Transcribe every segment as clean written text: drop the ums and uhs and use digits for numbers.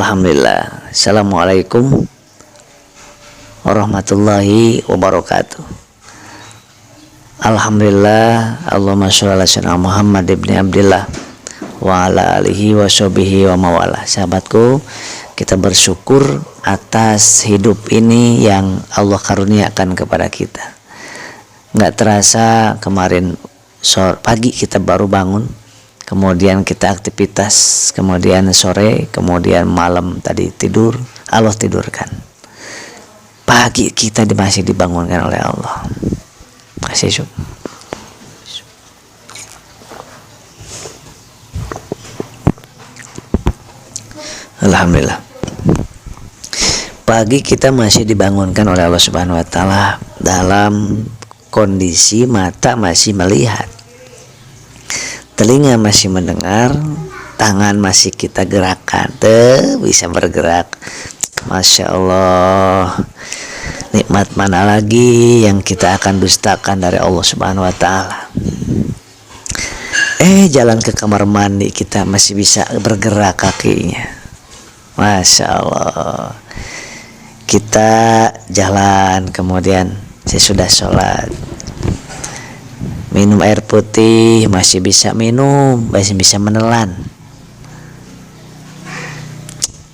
Alhamdulillah. Assalamualaikum warahmatullahi wabarakatuh. Alhamdulillah. Allahumma sholli ala sayyidina Muhammad ibni Abdillah wa ala alihi wa sahbihi wa mawala. Sahabatku, kita bersyukur atas hidup ini yang Allah karuniakan kepada kita. Nggak terasa kemarin pagi kita baru bangun, kemudian kita aktivitas, kemudian sore, kemudian malam tadi tidur, Allah tidurkan. Pagi kita masih dibangunkan oleh Allah. Kasih syukur. Alhamdulillah. Pagi kita masih dibangunkan oleh Allah Subhanahu wa taala dalam kondisi mata masih melihat, telinga masih mendengar, tangan masih kita gerakan, bisa bergerak. Masya Allah, nikmat mana lagi yang kita akan dustakan dari Allah Subhanahu wa taala. Jalan ke kamar mandi kita masih bisa bergerak kakinya. Masya Allah. Kita jalan, kemudian sesudah sholat minum air putih, masih bisa minum, masih bisa menelan.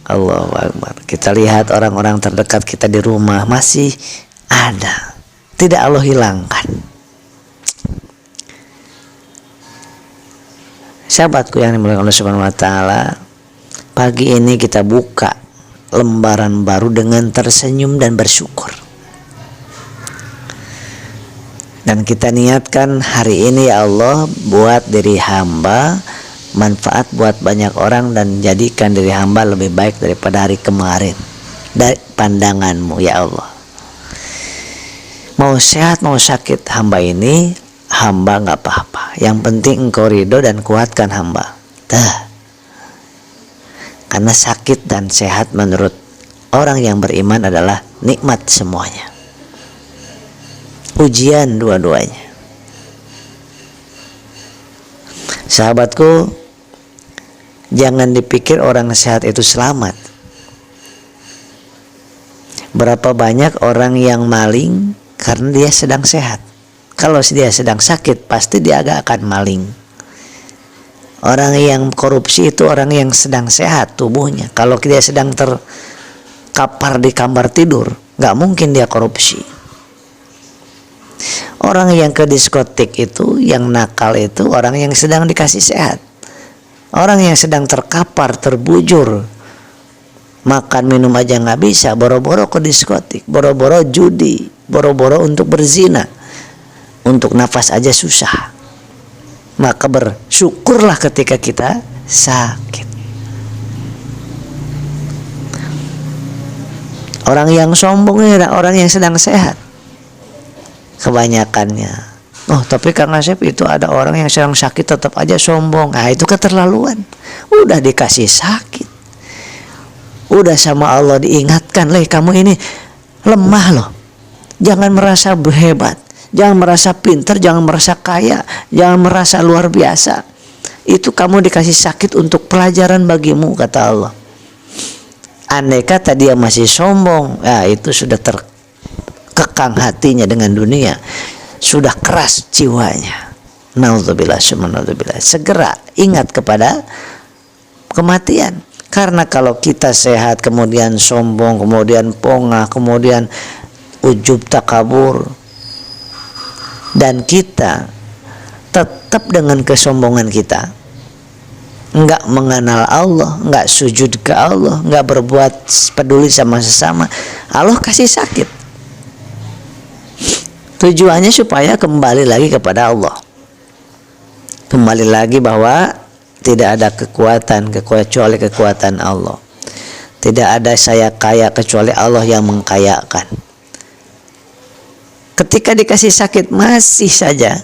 Allahu Akbar. Kita lihat orang-orang terdekat kita di rumah masih ada, tidak Allah hilangkan. Sahabatku yang dimuliakan Allah Subhanahu wa taala, pagi ini kita buka lembaran baru dengan tersenyum dan bersyukur. Dan kita niatkan hari ini, ya Allah, buat diri hamba manfaat buat banyak orang dan jadikan diri hamba lebih baik daripada hari kemarin dari pandangan-Mu, ya Allah. Mau sehat mau sakit hamba ini, hamba nggak apa-apa. Yang penting Engkau ridho dan kuatkan hamba. Karena sakit dan sehat menurut orang yang beriman adalah nikmat semuanya. Ujian dua-duanya. Sahabatku, jangan dipikir orang sehat itu selamat. Berapa banyak orang yang maling karena dia sedang sehat. Kalau dia sedang sakit, pasti dia agak akan maling. Orang yang korupsi itu orang yang sedang sehat tubuhnya. Kalau dia sedang terkapar di kamar tidur, nggak mungkin dia korupsi. Orang yang ke diskotik itu, yang nakal itu orang yang sedang dikasih sehat. Orang yang sedang terkapar, terbujur, makan minum aja nggak bisa, boro-boro ke diskotik, boro-boro judi, boro-boro untuk berzina, untuk nafas aja susah. Maka bersyukurlah ketika kita sakit. Orang yang sombong ini adalah orang yang sedang sehat. Kebanyakannya, tapi Kang Asep itu ada orang yang sedang sakit tetap aja sombong. Itu keterlaluan. Udah dikasih sakit, udah sama Allah diingatkan, kamu ini lemah loh. Jangan merasa hebat, jangan merasa pintar, jangan merasa kaya, jangan merasa luar biasa. Itu kamu dikasih sakit untuk pelajaran bagimu, kata Allah. Andai kata dia masih sombong, itu sudah kekang hatinya dengan dunia, sudah keras jiwanya. Naudzubillah, subhanallah. Segera ingat kepada kematian. Karena kalau kita sehat kemudian sombong, kemudian pongah, kemudian ujub takabur, dan kita tetap dengan kesombongan kita, enggak mengenal Allah, enggak sujud ke Allah, enggak berbuat peduli sama sesama, Allah kasih sakit. Tujuannya supaya kembali lagi kepada Allah. Kembali lagi bahwa tidak ada kekuatan kecuali kekuatan Allah. Tidak ada saya kaya kecuali Allah yang mengkayakan. Ketika dikasih sakit masih saja,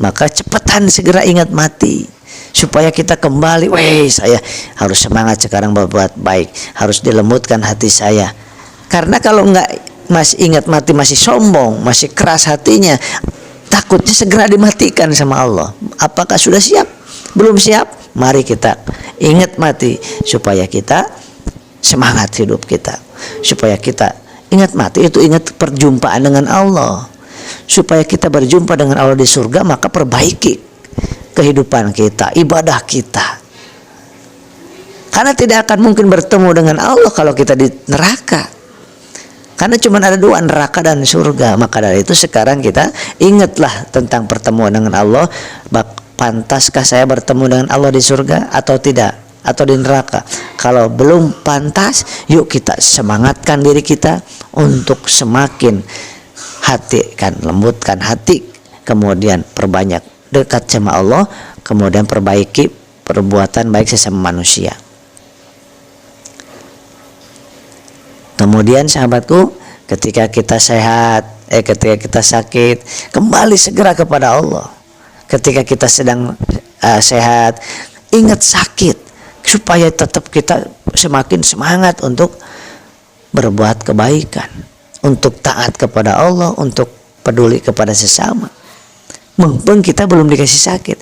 maka cepetan segera ingat mati. Supaya kita kembali, saya harus semangat sekarang berbuat baik. Harus dilembutkan hati saya. Karena kalau enggak masih ingat mati, masih sombong, masih keras hatinya, takutnya segera dimatikan sama Allah. Apakah sudah siap? Belum siap? Mari kita ingat mati supaya kita semangat hidup kita, supaya kita ingat mati itu ingat perjumpaan dengan Allah. Supaya kita berjumpa dengan Allah di surga, maka perbaiki kehidupan kita, ibadah kita. Karena tidak akan mungkin bertemu dengan Allah kalau kita di neraka. Karena cuma ada dua, neraka dan surga. Maka dari itu sekarang kita ingatlah tentang pertemuan dengan Allah. Pantaskah saya bertemu dengan Allah di surga atau tidak, atau di neraka? Kalau belum pantas, yuk kita semangatkan diri kita untuk semakin lembutkan hati, kemudian perbanyak dekat sama Allah, kemudian perbaiki perbuatan baik sesama manusia. Kemudian sahabatku, ketika kita sehat, ketika kita sakit, kembali segera kepada Allah. Ketika kita sedang sehat, ingat sakit, supaya tetap kita semakin semangat untuk berbuat kebaikan, untuk taat kepada Allah, untuk peduli kepada sesama. Mumpung kita belum dikasih sakit.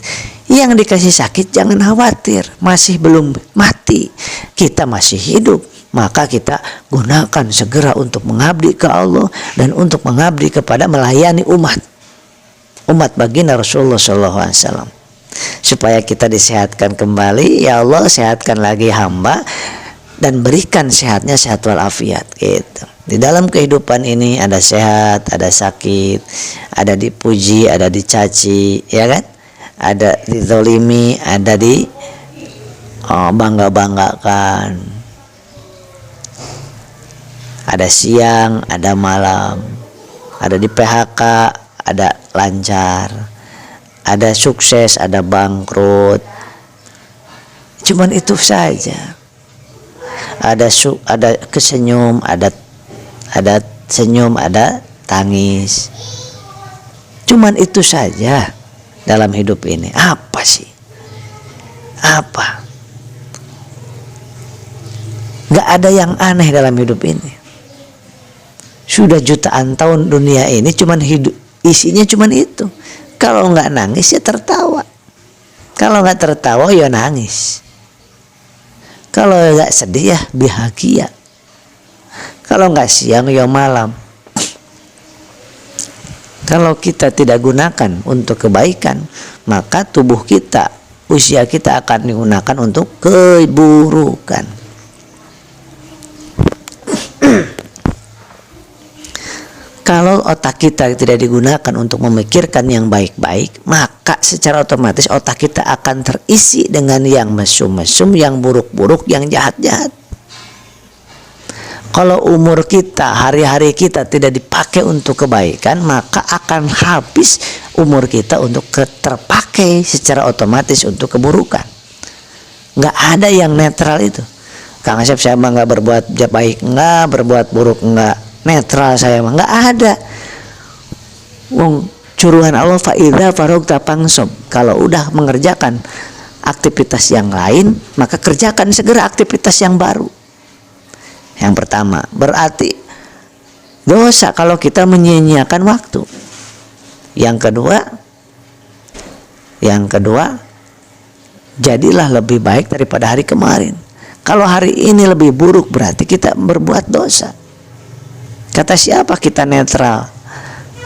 Yang dikasih sakit jangan khawatir, masih belum mati, kita masih hidup. Maka kita gunakan segera untuk mengabdi ke Allah dan untuk mengabdi kepada melayani umat baginda Rasulullah SAW, supaya kita disehatkan kembali. Ya Allah, sehatkan lagi hamba dan berikan sehatnya sehat walafiat gitu. Di dalam kehidupan ini ada sehat, ada sakit, ada dipuji, ada dicaci, ya kan? Ada dizolimi, ada di bangga-banggakan. Ada siang, ada malam, ada di PHK, ada lancar, ada sukses, ada bangkrut. Cuman itu saja. Ada kesenyum, ada senyum, ada tangis. Cuman itu saja dalam hidup ini. Apa sih? Apa? Gak ada yang aneh dalam hidup ini. Sudah jutaan tahun dunia ini cuman hidup, isinya cuman itu. Kalau nggak nangis ya tertawa. Kalau nggak tertawa ya nangis. Kalau nggak sedih ya bahagia. Kalau nggak siang ya malam. Kalau kita tidak gunakan untuk kebaikan, maka tubuh kita, usia kita akan digunakan untuk keburukan. Kalau otak kita tidak digunakan untuk memikirkan yang baik-baik, maka secara otomatis otak kita akan terisi dengan yang mesum-mesum, yang buruk-buruk, yang jahat-jahat. Kalau umur kita, hari-hari kita tidak dipakai untuk kebaikan, maka akan habis umur kita untuk terpakai secara otomatis untuk keburukan. Nggak ada yang netral itu. Kang Asep, saya mah nggak berbuat baik, nggak berbuat buruk, nggak. Netral saya mah nggak ada. Wong curuhan Allah faidza faragta fansab. Kalau udah mengerjakan aktivitas yang lain, maka kerjakan segera aktivitas yang baru. Yang pertama, berarti dosa kalau kita menyia-nyiakan waktu. Yang kedua, jadilah lebih baik daripada hari kemarin. Kalau hari ini lebih buruk, berarti kita berbuat dosa. Kata siapa kita netral?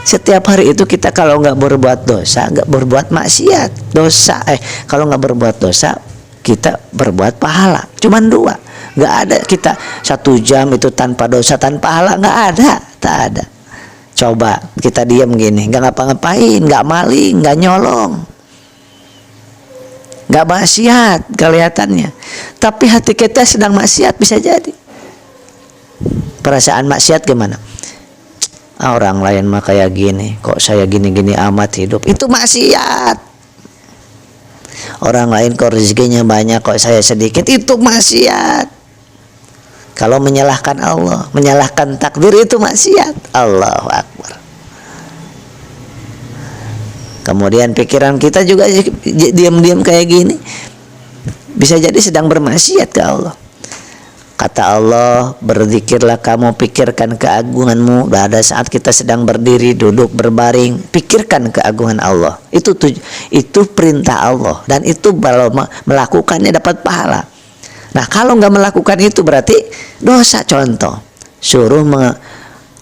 Setiap hari itu kita kalau nggak berbuat dosa, nggak berbuat maksiat, kalau nggak berbuat dosa, kita berbuat pahala. Cuman dua. Nggak ada kita 1 jam itu tanpa dosa, tanpa pahala, nggak ada, tak ada. Coba kita diam gini, nggak ngapa-ngapain, nggak maling, nggak nyolong, nggak maksiat kelihatannya, tapi hati kita sedang maksiat, bisa jadi. Perasaan maksiat gimana? Orang lain mah kayak gini, kok saya gini-gini amat hidup. Itu maksiat. Orang lain kok rezekinya banyak, kok saya sedikit. Itu maksiat. Kalau menyalahkan Allah, menyalahkan takdir, itu maksiat. Allahu Akbar. Kemudian pikiran kita juga diam-diam kayak gini, bisa jadi sedang bermaksiat ke Allah. Kata Allah, berzikirlah kamu, pikirkan keagunganmu. Pada saat kita sedang berdiri, duduk, berbaring, pikirkan keagungan Allah. Itu perintah Allah, dan itu kalau melakukannya dapat pahala. Nah kalau nggak melakukan itu berarti dosa. Contoh, suruh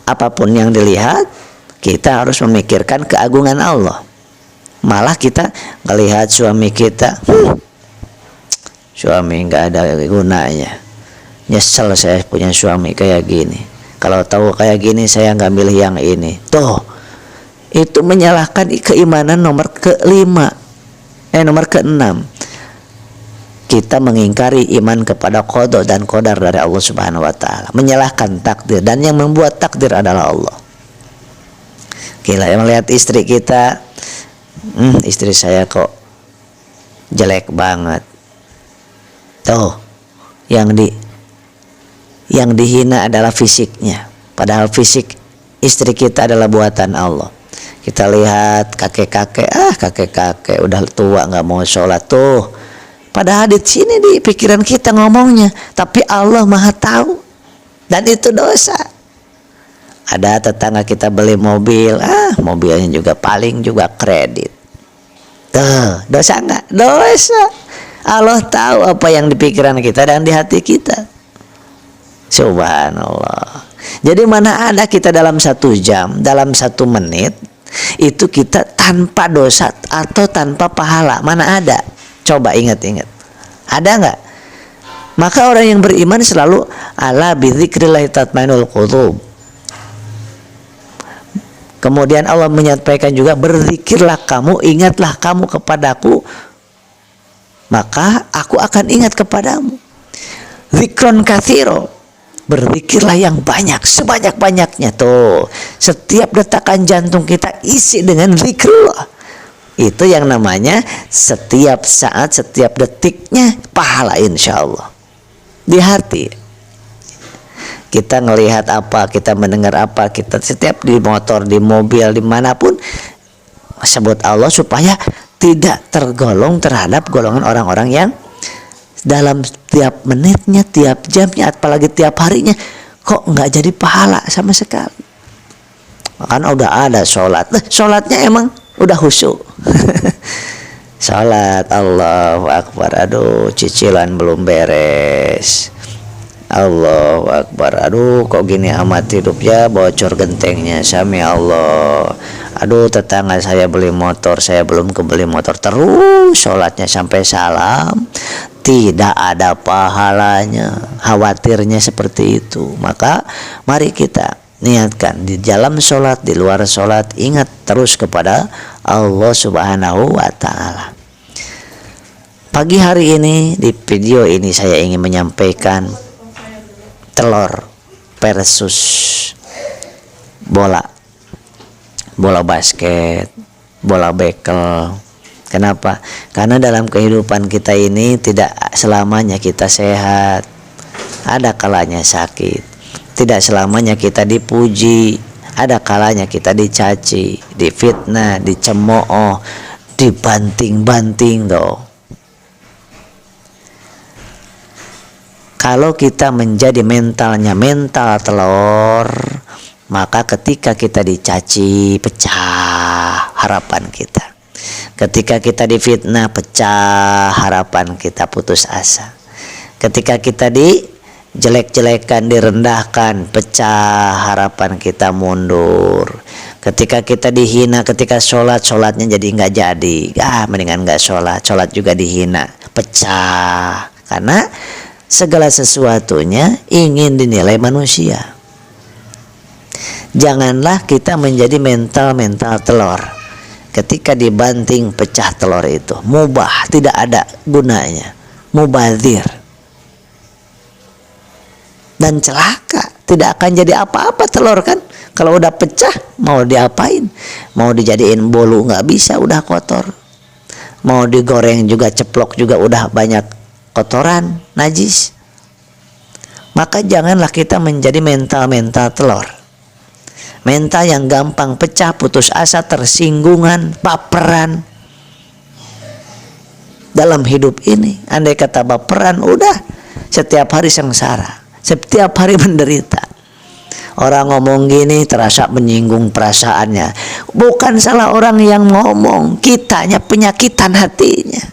apapun yang dilihat, kita harus memikirkan keagungan Allah. Malah kita ngelihat suami kita, suami nggak ada gunanya, nyesel saya punya suami kayak gini, kalau tahu kayak gini saya nggak milih yang ini. Tuh, itu menyalahkan keimanan nomor keenam. Kita mengingkari iman kepada qada dan qadar dari Allah Subhanahu wa taala, menyalahkan takdir, dan yang membuat takdir adalah Allah. Gila, yang melihat istri kita, istri saya kok jelek banget. Tuh, yang dihina adalah fisiknya, padahal fisik istri kita adalah buatan Allah. Kita lihat kakek-kakek udah tua nggak mau sholat tuh. Padahal di sini di pikiran kita ngomongnya, tapi Allah Maha tahu, dan itu dosa. Ada tetangga kita beli mobil, mobilnya juga paling juga kredit. Tuh, dosa nggak? Dosa. Allah tahu apa yang di pikiran kita dan di hati kita. Subhanallah. Jadi mana ada kita dalam 1 jam, dalam 1 menit itu kita tanpa dosa atau tanpa pahala? Mana ada? Coba ingat-ingat, ada nggak? Maka orang yang beriman selalu ala bidzikrillah tatmainul qulub. Kemudian Allah menyampaikan juga, berzikirlah kamu, ingatlah kamu kepadaku, maka aku akan ingat kepadamu. Zikron katsiro, berzikirlah yang banyak, sebanyak-banyaknya. Tuh, setiap detakan jantung kita isi dengan zikrullah. Itu yang namanya setiap saat, setiap detiknya pahala insya Allah. Di hati kita ngelihat apa, kita mendengar apa, kita setiap di motor, di mobil, dimanapun sebut Allah, supaya tidak tergolong terhadap golongan orang-orang yang dalam tiap menitnya, tiap jamnya, apalagi tiap harinya kok nggak jadi pahala sama sekali. Makanya udah ada sholat, sholatnya emang udah khusyuk. Salat, Allahu Akbar, aduh cicilan belum beres. Allahu Akbar, aduh kok gini amat hidup ya, bocor gentengnya, sami Allah. Aduh tetangga saya beli motor, saya belum kebeli motor. Terus sholatnya sampai salam, tidak ada pahalanya. Khawatirnya seperti itu. Maka mari kita niatkan di dalam sholat, di luar sholat, ingat terus kepada Allah Subhanahu wa ta'ala. Pagi hari ini di video ini saya ingin menyampaikan telur versus bola basket, bola bekel. Kenapa? Karena dalam kehidupan kita ini tidak selamanya kita sehat, ada kalanya sakit. Tidak selamanya kita dipuji, ada kalanya kita dicaci, difitnah, dicemooh, dibanting-banting doh. Kalau kita menjadi mentalnya mental telur, maka ketika kita dicaci, pecah harapan kita. Ketika kita difitnah, pecah harapan kita, putus asa. Ketika kita jelek-jelekan, direndahkan, pecah harapan kita, mundur. Ketika kita dihina, ketika sholatnya jadi nggak jadi, mendingan nggak sholat juga dihina, pecah. Karena segala sesuatunya ingin dinilai manusia. Janganlah kita menjadi mental telur. Ketika dibanting pecah telur itu mubah, tidak ada gunanya, mubazir. Dan celaka, tidak akan jadi apa-apa telur kan. Kalau udah pecah mau diapain? Mau dijadiin bolu nggak bisa, udah kotor. Mau digoreng juga, ceplok juga udah banyak kotoran, najis. Maka janganlah kita menjadi mental telur. Mental yang gampang pecah, putus asa, tersinggungan, baperan. Dalam hidup ini andai kata baperan, udah setiap hari sengsara, setiap hari menderita. Orang ngomong gini terasa menyinggung perasaannya. Bukan salah orang yang ngomong, kitanya penyakitan hatinya.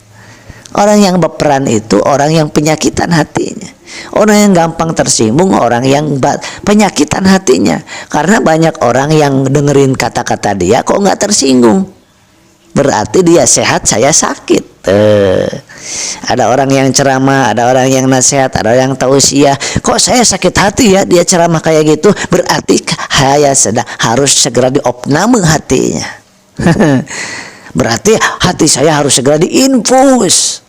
Orang yang baperan itu orang yang penyakitan hatinya. Orang yang gampang tersinggung, orang yang penyakitan hatinya. Karena banyak orang yang dengerin kata-kata dia kok nggak tersinggung. Berarti dia sehat, saya sakit. Ada orang yang ceramah, ada orang yang nasihat, ada yang tausiah. Kok saya sakit hati ya dia ceramah kayak gitu? Berarti saya harus segera diopname hatinya. Berarti hati saya harus segera diinfus.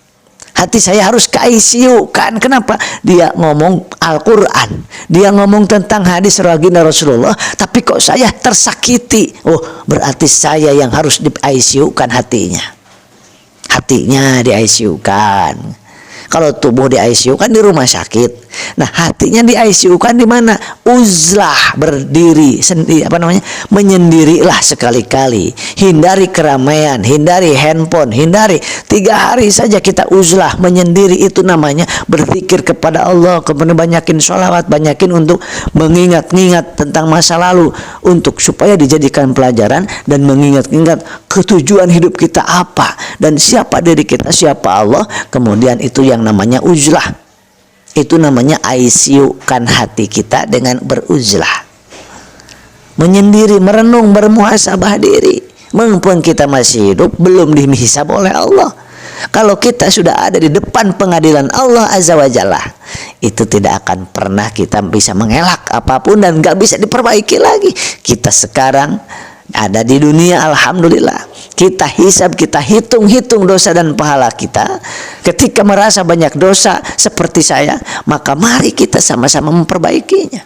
Hati saya harus ke ICU kan? Kenapa? Dia ngomong Al-Quran, dia ngomong tentang hadis baginda Rasulullah, tapi kok saya tersakiti? Oh, berarti saya yang harus di ICU kan hatinya. Hatinya di ICU kan. Kalau tubuh di ICU kan di rumah sakit. Nah, hatinya di ICU kan di mana? Uzlah, berdiri sendiri, menyendirilah sekali-kali. Hindari keramaian, hindari handphone, hindari. 3 hari saja kita uzlah, menyendiri, itu namanya berzikir kepada Allah. Kemudian banyakin sholawat, banyakin untuk mengingat-ingat tentang masa lalu, untuk supaya dijadikan pelajaran dan mengingat-ingat ketujuan hidup kita apa dan siapa diri kita, siapa Allah. Kemudian itu yang namanya uzlah. Itu namanya ICU kan hati kita dengan beruzlah, menyendiri, merenung, bermuhasabah diri. Mumpung kita masih hidup, belum dihisab oleh Allah. Kalau kita sudah ada di depan pengadilan Allah Azza wa Jalla, itu tidak akan pernah kita bisa mengelak apapun dan gak bisa diperbaiki lagi. Kita sekarang ada di dunia, alhamdulillah. Kita hisab, kita hitung-hitung dosa dan pahala kita. Ketika merasa banyak dosa seperti saya, maka mari kita sama-sama memperbaikinya.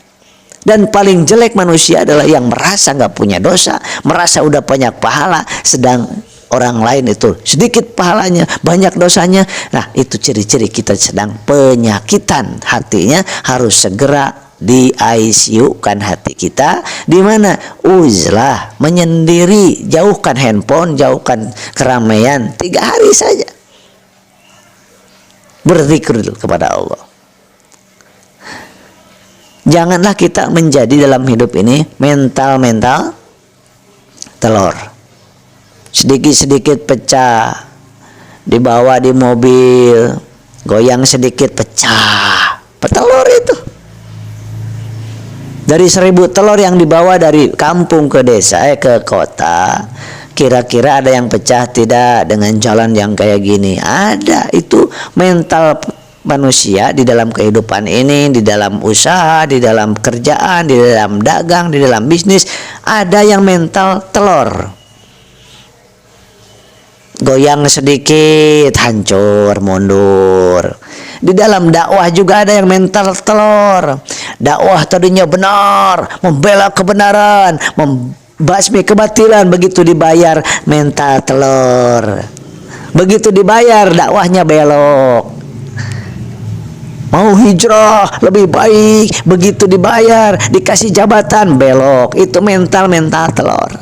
Dan paling jelek manusia adalah yang merasa nggak punya dosa, merasa udah banyak pahala, sedang orang lain itu sedikit pahalanya, banyak dosanya. Nah, itu ciri-ciri kita sedang penyakitan hatinya. Harus segera di ICU kan hati kita. Di mana? Uzlah, menyendiri, jauhkan handphone, jauhkan keramaian. 3 hari saja berzikir kepada Allah. Janganlah kita menjadi dalam hidup ini mental telur, sedikit-sedikit pecah, dibawa di mobil, goyang sedikit pecah, petelur itu. Dari 1000 telur yang dibawa dari kampung ke desa, ke kota, kira-kira ada yang pecah tidak dengan jalan yang kayak gini? Ada. Itu mental manusia di dalam kehidupan ini, di dalam usaha, di dalam kerjaan, di dalam dagang, di dalam bisnis. Ada yang mental telur, goyang sedikit hancur, mundur. Di dalam dakwah juga ada yang mental telur. Dakwah tadinya benar, membela kebenaran, membasmi kebatilan, begitu dibayar mental telur. Begitu dibayar dakwahnya belok. Mau hijrah lebih baik, begitu dibayar, dikasih jabatan, belok. Itu mental telur.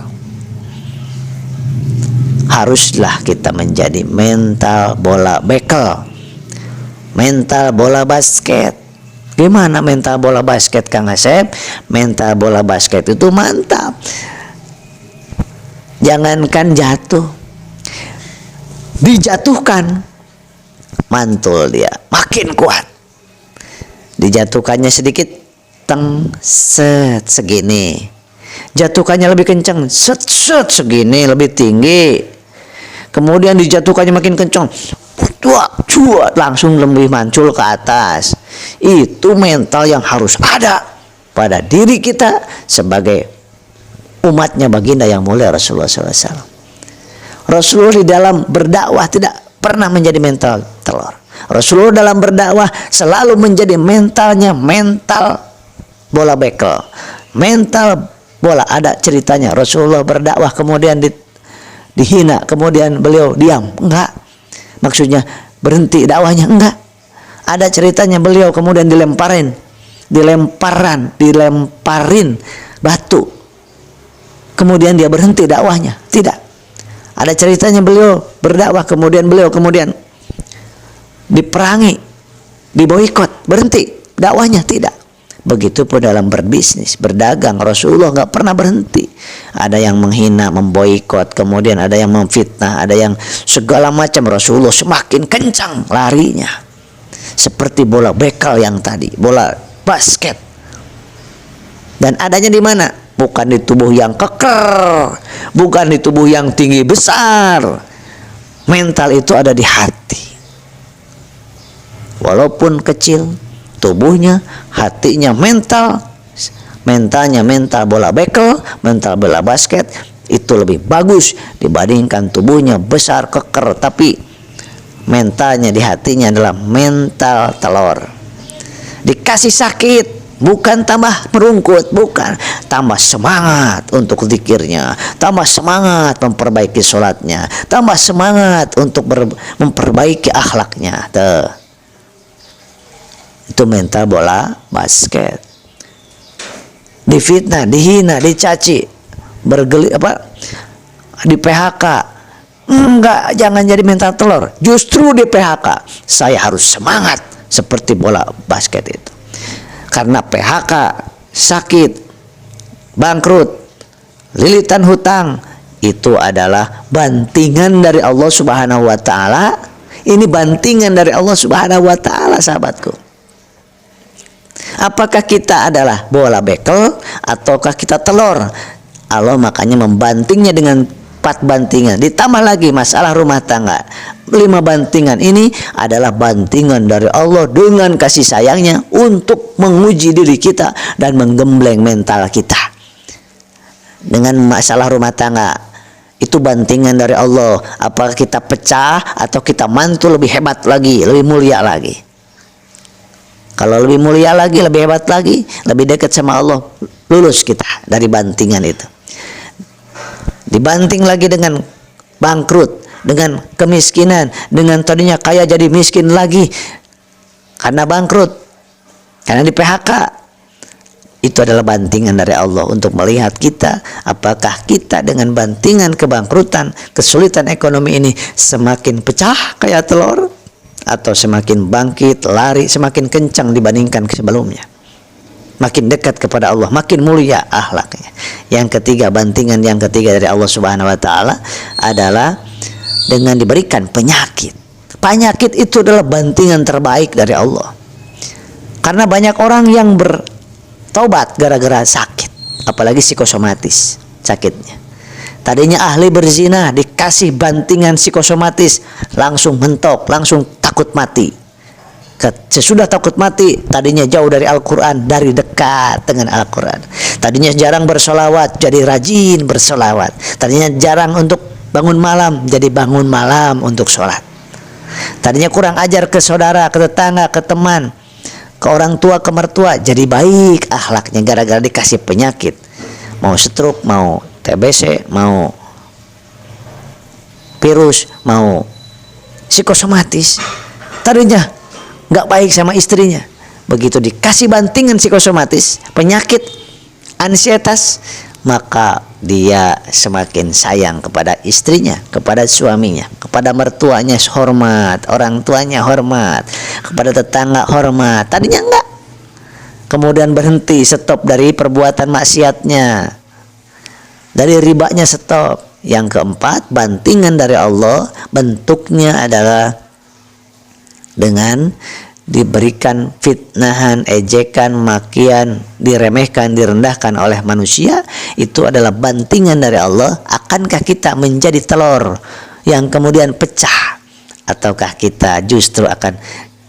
Haruslah kita menjadi mental bola bekel, mental bola basket. Gimana mental bola basket, Kang Asep? Mental bola basket itu mantap. Jangankan jatuh, dijatuhkan mantul dia, makin kuat. Dijatuhkannya sedikit, teng, set, segini. Jatuhkannya lebih kencang, set, set, segini, lebih tinggi. Kemudian dijatuhkannya makin kencang, cuat, langsung lebih mancul ke atas. Itu mental yang harus ada pada diri kita sebagai umatnya baginda yang mulia Rasulullah SAW. Rasulullah di dalam berdakwah tidak pernah menjadi mental telur. Rasulullah dalam berdakwah selalu menjadi mentalnya mental bola bekel, mental bola. Ada ceritanya Rasulullah berdakwah kemudian dihina, kemudian beliau diam, enggak. Maksudnya berhenti dakwahnya, enggak. Ada ceritanya beliau kemudian dilemparin batu, kemudian dia berhenti dakwahnya, tidak. Ada ceritanya beliau berdakwah kemudian diperangi, diboikot, berhenti dakwahnya, tidak. Begitupun dalam berbisnis, berdagang, Rasulullah nggak pernah berhenti. Ada yang menghina, memboikot, kemudian ada yang memfitnah, ada yang segala macam. Rasulullah semakin kencang larinya, seperti bola bekel yang tadi, bola basket. Dan adanya di mana? Bukan di tubuh yang keker, bukan di tubuh yang tinggi besar. Mental itu ada di hati. Walaupun kecil tubuhnya, hatinya mental, mentalnya mental bola bekel, mental bola basket, itu lebih bagus dibandingkan tubuhnya besar keker tapi mentalnya di hatinya adalah mental telur. Dikasih sakit, bukan tambah merungkut, bukan, tambah semangat untuk zikirnya, tambah semangat memperbaiki sholatnya, tambah semangat untuk memperbaiki akhlaknya. Itu mental bola basket. Difitnah, dihina, dicaci, di PHK. Enggak, jangan jadi mental telur. Justru di PHK saya harus semangat seperti bola basket itu. Karena PHK, sakit, bangkrut, lilitan hutang, itu adalah bantingan dari Allah Subhanahu wa taala. Ini bantingan dari Allah Subhanahu wa taala, sahabatku. Apakah kita adalah bola bekel ataukah kita telur? Allah makanya membantingnya dengan 4 bantingan. Ditambah lagi masalah rumah tangga. 5 bantingan ini adalah bantingan dari Allah dengan kasih sayangnya untuk menguji diri kita dan menggembleng mental kita. Dengan masalah rumah tangga, itu bantingan dari Allah. Apakah kita pecah atau kita mantul lebih hebat lagi, lebih mulia lagi? Kalau lebih mulia lagi, lebih hebat lagi, lebih dekat sama Allah, lulus kita dari bantingan itu. Dibanting lagi dengan bangkrut, dengan kemiskinan, dengan tadinya kaya jadi miskin lagi karena bangkrut, karena di PHK. Itu adalah bantingan dari Allah untuk melihat kita, apakah kita dengan bantingan kebangkrutan, kesulitan ekonomi ini semakin pecah kayak telur, atau semakin bangkit, lari, semakin kencang dibandingkan sebelumnya. Makin dekat kepada Allah, makin mulia akhlaknya. Yang ketiga, bantingan yang ketiga dari Allah Subhanahu wa taala adalah dengan diberikan penyakit. Penyakit itu adalah bantingan terbaik dari Allah. Karena banyak orang yang bertobat gara-gara sakit, apalagi psikosomatis sakitnya. Tadinya ahli berzina, dikasih bantingan psikosomatis, langsung mentok, langsung takut mati. Sesudah takut mati, tadinya jauh dari Al-Quran, dari dekat dengan Al-Quran. Tadinya jarang bersolawat, jadi rajin bersolawat. Tadinya jarang untuk bangun malam, jadi bangun malam untuk sholat. Tadinya kurang ajar ke saudara, ke tetangga, ke teman, ke orang tua, ke mertua, jadi baik akhlaknya gara-gara dikasih penyakit. Mau stroke, mau TBC, mau virus, mau psikosomatis. Tadinya nggak baik sama istrinya, begitu dikasih bantingan psikosomatis, penyakit ansietas, maka dia semakin sayang kepada istrinya, kepada suaminya, kepada mertuanya hormat, orang tuanya hormat, kepada tetangga hormat. Tadinya enggak, kemudian berhenti, stop dari perbuatan maksiatnya, dari ribanya stop. Yang keempat, bantingan dari Allah bentuknya adalah dengan diberikan fitnahan, ejekan, makian, diremehkan, direndahkan oleh manusia. Itu adalah bantingan dari Allah. Akankah kita menjadi telur yang kemudian pecah, ataukah kita justru akan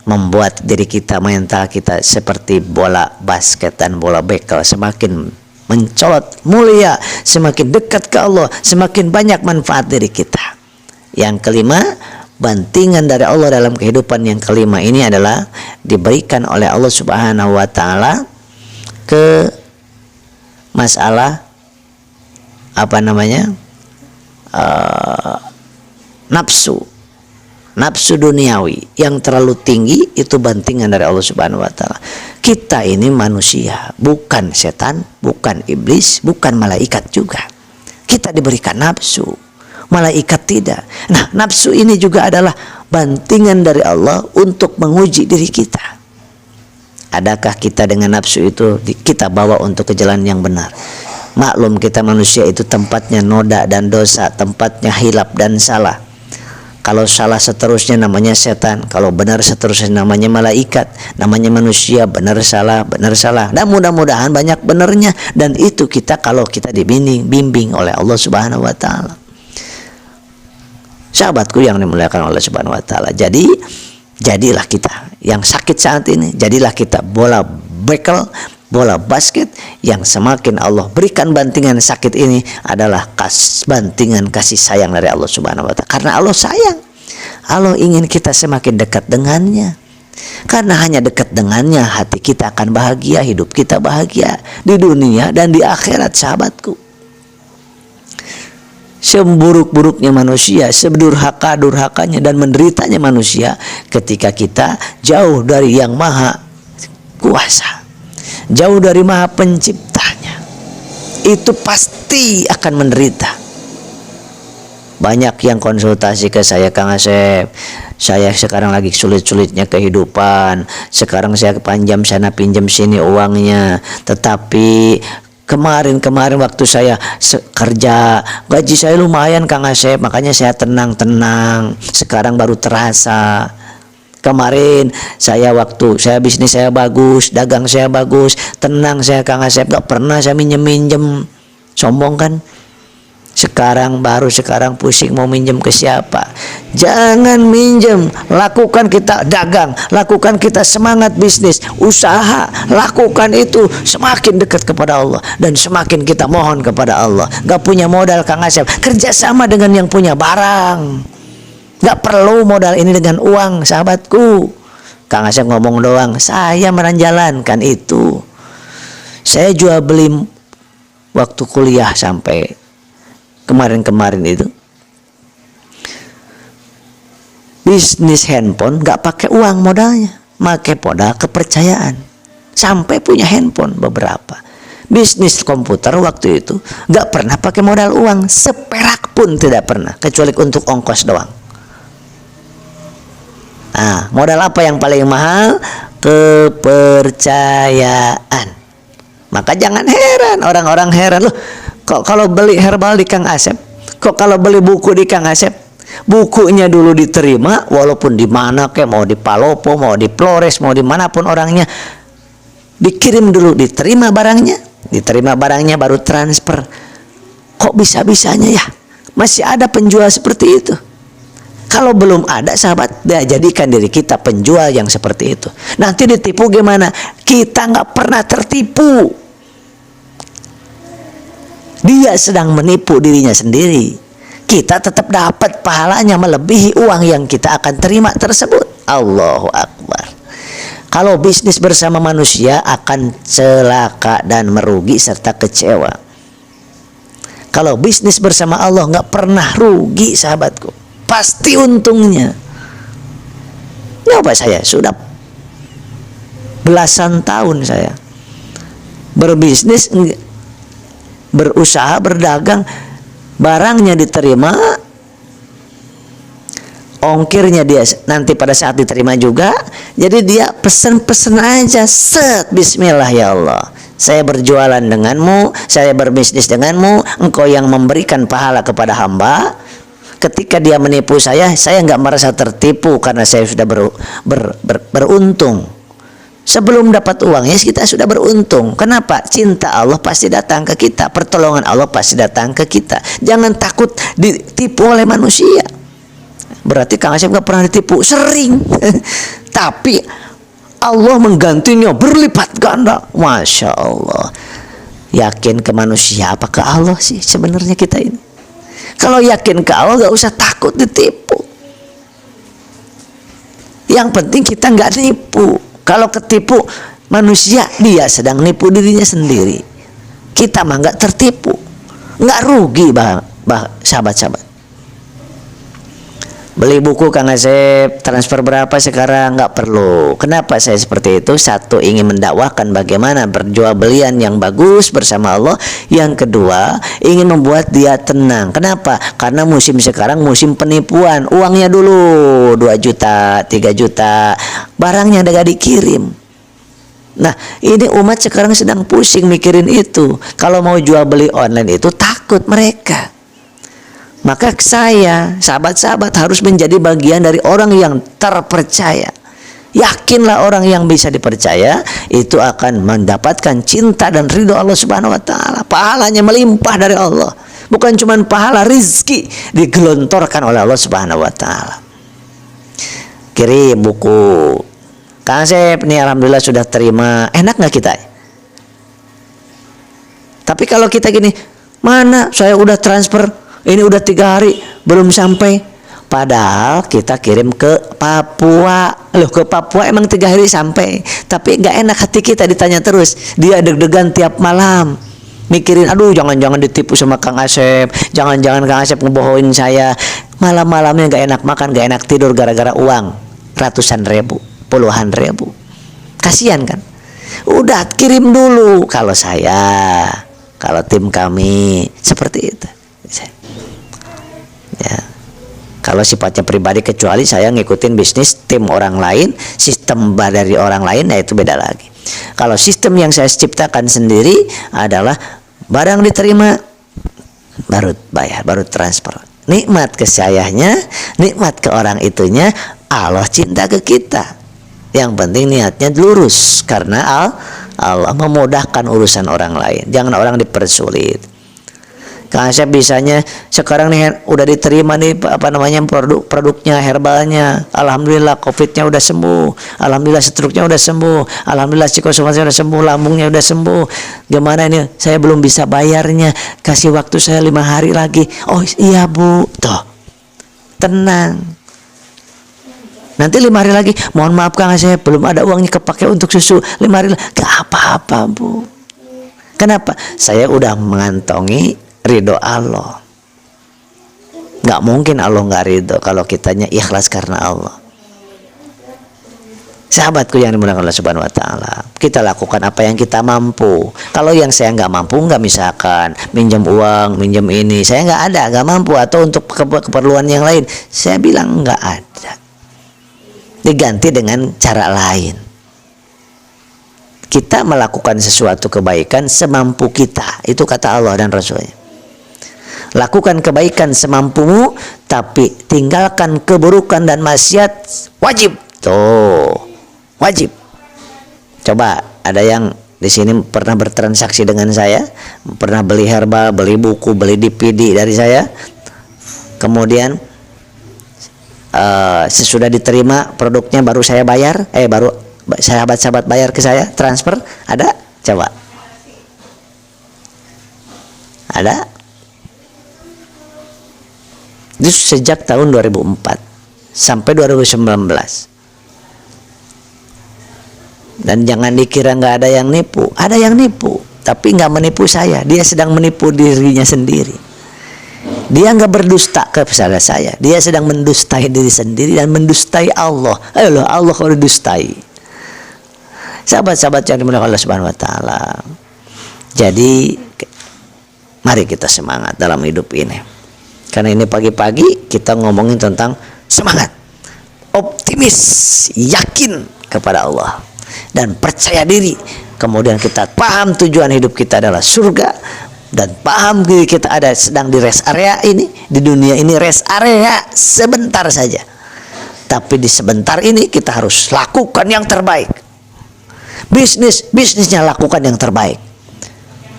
membuat diri kita, mental kita seperti bola basket dan bola bekel, semakin mencolot mulia, semakin dekat ke Allah, semakin banyak manfaat dari kita. Yang kelima, bantingan dari Allah dalam kehidupan yang kelima ini adalah diberikan oleh Allah Subhanahu wa taala ke masalah nafsu duniawi yang terlalu tinggi. Itu bantingan dari Allah Subhanahu wa taala. Kita ini manusia, bukan setan, bukan iblis, bukan malaikat juga. Kita diberikan nafsu, malaikat tidak. Nah, nafsu ini juga adalah bantingan dari Allah untuk menguji diri kita. Adakah kita dengan nafsu itu kita bawa untuk ke jalan yang benar? Maklum kita manusia itu tempatnya noda dan dosa, tempatnya hilap dan salah. Kalau salah seterusnya namanya setan, kalau benar seterusnya namanya malaikat, namanya manusia, benar salah, benar salah. Dan mudah-mudahan banyak benernya, dan itu kita kalau kita dibimbing oleh Allah Subhanahu wa taala. Sahabatku yang dimuliakan oleh Subhanahu wa taala. Jadilah kita yang sakit saat ini, jadilah kita bola bekel, bola basket yang semakin Allah berikan bantingan sakit ini adalah bantingan kasih sayang dari Allah Subhanahu wa taala. Karena Allah sayang. Allah ingin kita semakin dekat dengannya. Karena hanya dekat dengannya hati kita akan bahagia, hidup kita bahagia di dunia dan di akhirat, sahabatku. Seburuk-buruknya manusia, sedurhaka-durhakanya dan menderitanya manusia ketika kita jauh dari yang maha kuasa, jauh dari maha penciptanya, itu pasti akan menderita. Banyak yang konsultasi ke saya, Kang Asep, saya sekarang lagi sulit-sulitnya kehidupan, sekarang saya pinjam sana pinjam sini uangnya, tetapi kemarin waktu saya kerja gaji saya lumayan, Kang Asep, makanya saya tenang. Sekarang baru terasa. Kemarin waktu saya bisnis saya bagus, dagang saya bagus, tenang saya, Kang Asep, gak pernah saya minjem. Sombong kan? Sekarang pusing mau minjem ke siapa. Jangan minjem, lakukan kita dagang, lakukan kita semangat bisnis, usaha, lakukan itu, semakin dekat kepada Allah dan semakin kita mohon kepada Allah. Gak punya modal, Kang Asep, kerjasama dengan yang punya barang. Gak perlu modal ini dengan uang, sahabatku. Kang Asep ngomong doang, saya menjalankan itu. Saya jual beli waktu kuliah sampai kemarin itu, bisnis handphone gak pakai uang modalnya, pakai modal kepercayaan, sampai punya handphone beberapa. Bisnis komputer waktu itu gak pernah pakai modal uang, seperak pun tidak pernah, kecuali untuk ongkos doang. Nah, modal apa yang paling mahal? Kepercayaan. Maka jangan heran, orang-orang heran, loh kok kalau beli herbal di Kang Asep, kok kalau beli buku di Kang Asep, bukunya dulu diterima walaupun di mana kayak, mau di Palopo, mau di Flores, mau dimanapun orangnya, dikirim dulu, diterima barangnya baru transfer. Kok bisa-bisanya ya masih ada penjual seperti itu? Kalau belum ada, sahabat, jadikan diri kita penjual yang seperti itu. Nanti ditipu gimana? Kita nggak pernah tertipu. Dia sedang menipu dirinya sendiri. Kita tetap dapat pahalanya melebihi uang yang kita akan terima tersebut. Allahu Akbar. Kalau bisnis bersama manusia akan celaka dan merugi serta kecewa. Kalau bisnis bersama Allah nggak pernah rugi, sahabatku. Pasti untungnya. Coba saya sudah belasan tahun saya berbisnis, berusaha, berdagang, barangnya diterima, ongkirnya dia nanti pada saat diterima juga. Jadi dia pesen aja, set, bismillah ya Allah, saya berjualan denganmu, saya berbisnis denganmu, engkau yang memberikan pahala kepada hamba. Ketika dia menipu saya nggak merasa tertipu karena saya sudah beruntung. Sebelum dapat uangnya kita sudah beruntung. Kenapa? Cinta Allah pasti datang ke kita, pertolongan Allah pasti datang ke kita. Jangan takut ditipu oleh manusia. Berarti Kang Asep nggak pernah ditipu, sering. Tapi Allah menggantinya berlipat ganda. Masya Allah. Yakin ke manusia apa ke Allah sih sebenarnya kita ini? Kalau yakin ke Allah nggak usah takut ditipu. Yang penting kita nggak nipu. Kalau ketipu manusia, dia sedang nipu dirinya sendiri. Kita mah nggak tertipu, nggak rugi, sahabat-sahabat. Beli buku Kang Asep, transfer berapa sekarang? Nggak perlu. Kenapa saya seperti itu? Satu, ingin mendakwahkan bagaimana berjual belian yang bagus bersama Allah. Yang kedua, ingin membuat dia tenang. Kenapa? Karena musim sekarang musim penipuan. Uangnya dulu 2 juta, 3 juta, barangnya udah gak dikirim. Nah, ini umat sekarang sedang pusing mikirin itu. Kalau mau jual beli online itu takut mereka. Maka saya, sahabat-sahabat harus menjadi bagian dari orang yang terpercaya. Yakinlah orang yang bisa dipercaya itu akan mendapatkan cinta dan ridho Allah Subhanahu wa taala. Pahalanya melimpah dari Allah. Bukan cuma pahala, rizki digelontorkan oleh Allah Subhanahu wa taala. Kirim buku. Kang Asep nih alhamdulillah sudah terima. Enak nggak kita? Tapi kalau kita gini, mana saya udah transfer, ini udah 3 hari belum sampai. Padahal kita kirim ke Papua. Loh, ke Papua emang 3 hari sampai. Tapi nggak enak hati kita ditanya terus. Dia deg-degan tiap malam. Mikirin, aduh jangan-jangan ditipu sama Kang Asep. Jangan-jangan Kang Asep ngebohongin saya. Malam-malamnya nggak enak makan, nggak enak tidur gara-gara uang. Ratusan ribu, puluhan ribu. Kasihan kan? Udah kirim dulu. Kalau saya, kalau tim kami seperti itu. Ya. Kalau sifatnya pribadi, kecuali saya ngikutin bisnis tim orang lain, sistem dari orang lain, ya itu beda lagi. Kalau sistem yang saya ciptakan sendiri adalah barang diterima baru bayar, baru transfer. Nikmat ke sayanya, nikmat ke orang itunya, Allah cinta ke kita. Yang penting niatnya lurus, karena Allah memudahkan urusan orang lain. Jangan orang dipersulit. Kang Asep bisanya sekarang nih udah diterima nih produknya, herbalnya. Alhamdulillah COVID-nya udah sembuh. Alhamdulillah stroke-nya udah sembuh. Alhamdulillah psikosomatisnya udah sembuh, lambungnya udah sembuh. Gimana ini? Saya belum bisa bayarnya. Kasih waktu saya 5 hari lagi. Oh iya Bu, toh tenang. Nanti 5 hari lagi, mohon maaf Kang Asep, belum ada uangnya kepake untuk susu. 5 hari lagi, gak apa-apa Bu. Kenapa? Saya udah mengantongi ridho Allah. Gak mungkin Allah gak ridho kalau kitanya ikhlas karena Allah. Sahabatku yang dimuliakan Allah Subhanahu wa taala, kita lakukan apa yang kita mampu. Kalau yang saya nggak mampu, nggak misalkan minjem uang, minjem ini, saya nggak ada, nggak mampu, atau untuk keperluan yang lain, saya bilang nggak ada. Diganti dengan cara lain. Kita melakukan sesuatu kebaikan semampu kita. Itu kata Allah dan Rasulnya. Lakukan kebaikan semampumu, tapi tinggalkan keburukan dan maksiat wajib. Tuh, wajib. Coba ada yang di sini pernah bertransaksi dengan saya, pernah beli herbal, beli buku, beli DVD dari saya. Kemudian sesudah diterima produknya baru saya bayar, baru sahabat-sahabat bayar ke saya, transfer. Ada? Coba. Ada? Itu sejak tahun 2004 sampai 2019. Dan jangan dikira nggak ada yang nipu. Ada yang nipu, tapi nggak menipu saya. Dia sedang menipu dirinya sendiri. Dia nggak berdusta kepada saya. Dia sedang mendustai diri sendiri dan mendustai Allah. Ayolah, Allah kalau didustai. Sahabat-sahabat yang dimuliakan Allah Subhanahu wa taala. Jadi mari kita semangat dalam hidup ini. Karena ini pagi-pagi kita ngomongin tentang semangat, optimis, yakin kepada Allah, dan percaya diri. Kemudian kita paham tujuan hidup kita adalah surga, dan paham diri kita ada sedang di rest area ini, di dunia ini rest area sebentar saja. Tapi di sebentar ini kita harus lakukan yang terbaik. Bisnisnya lakukan yang terbaik,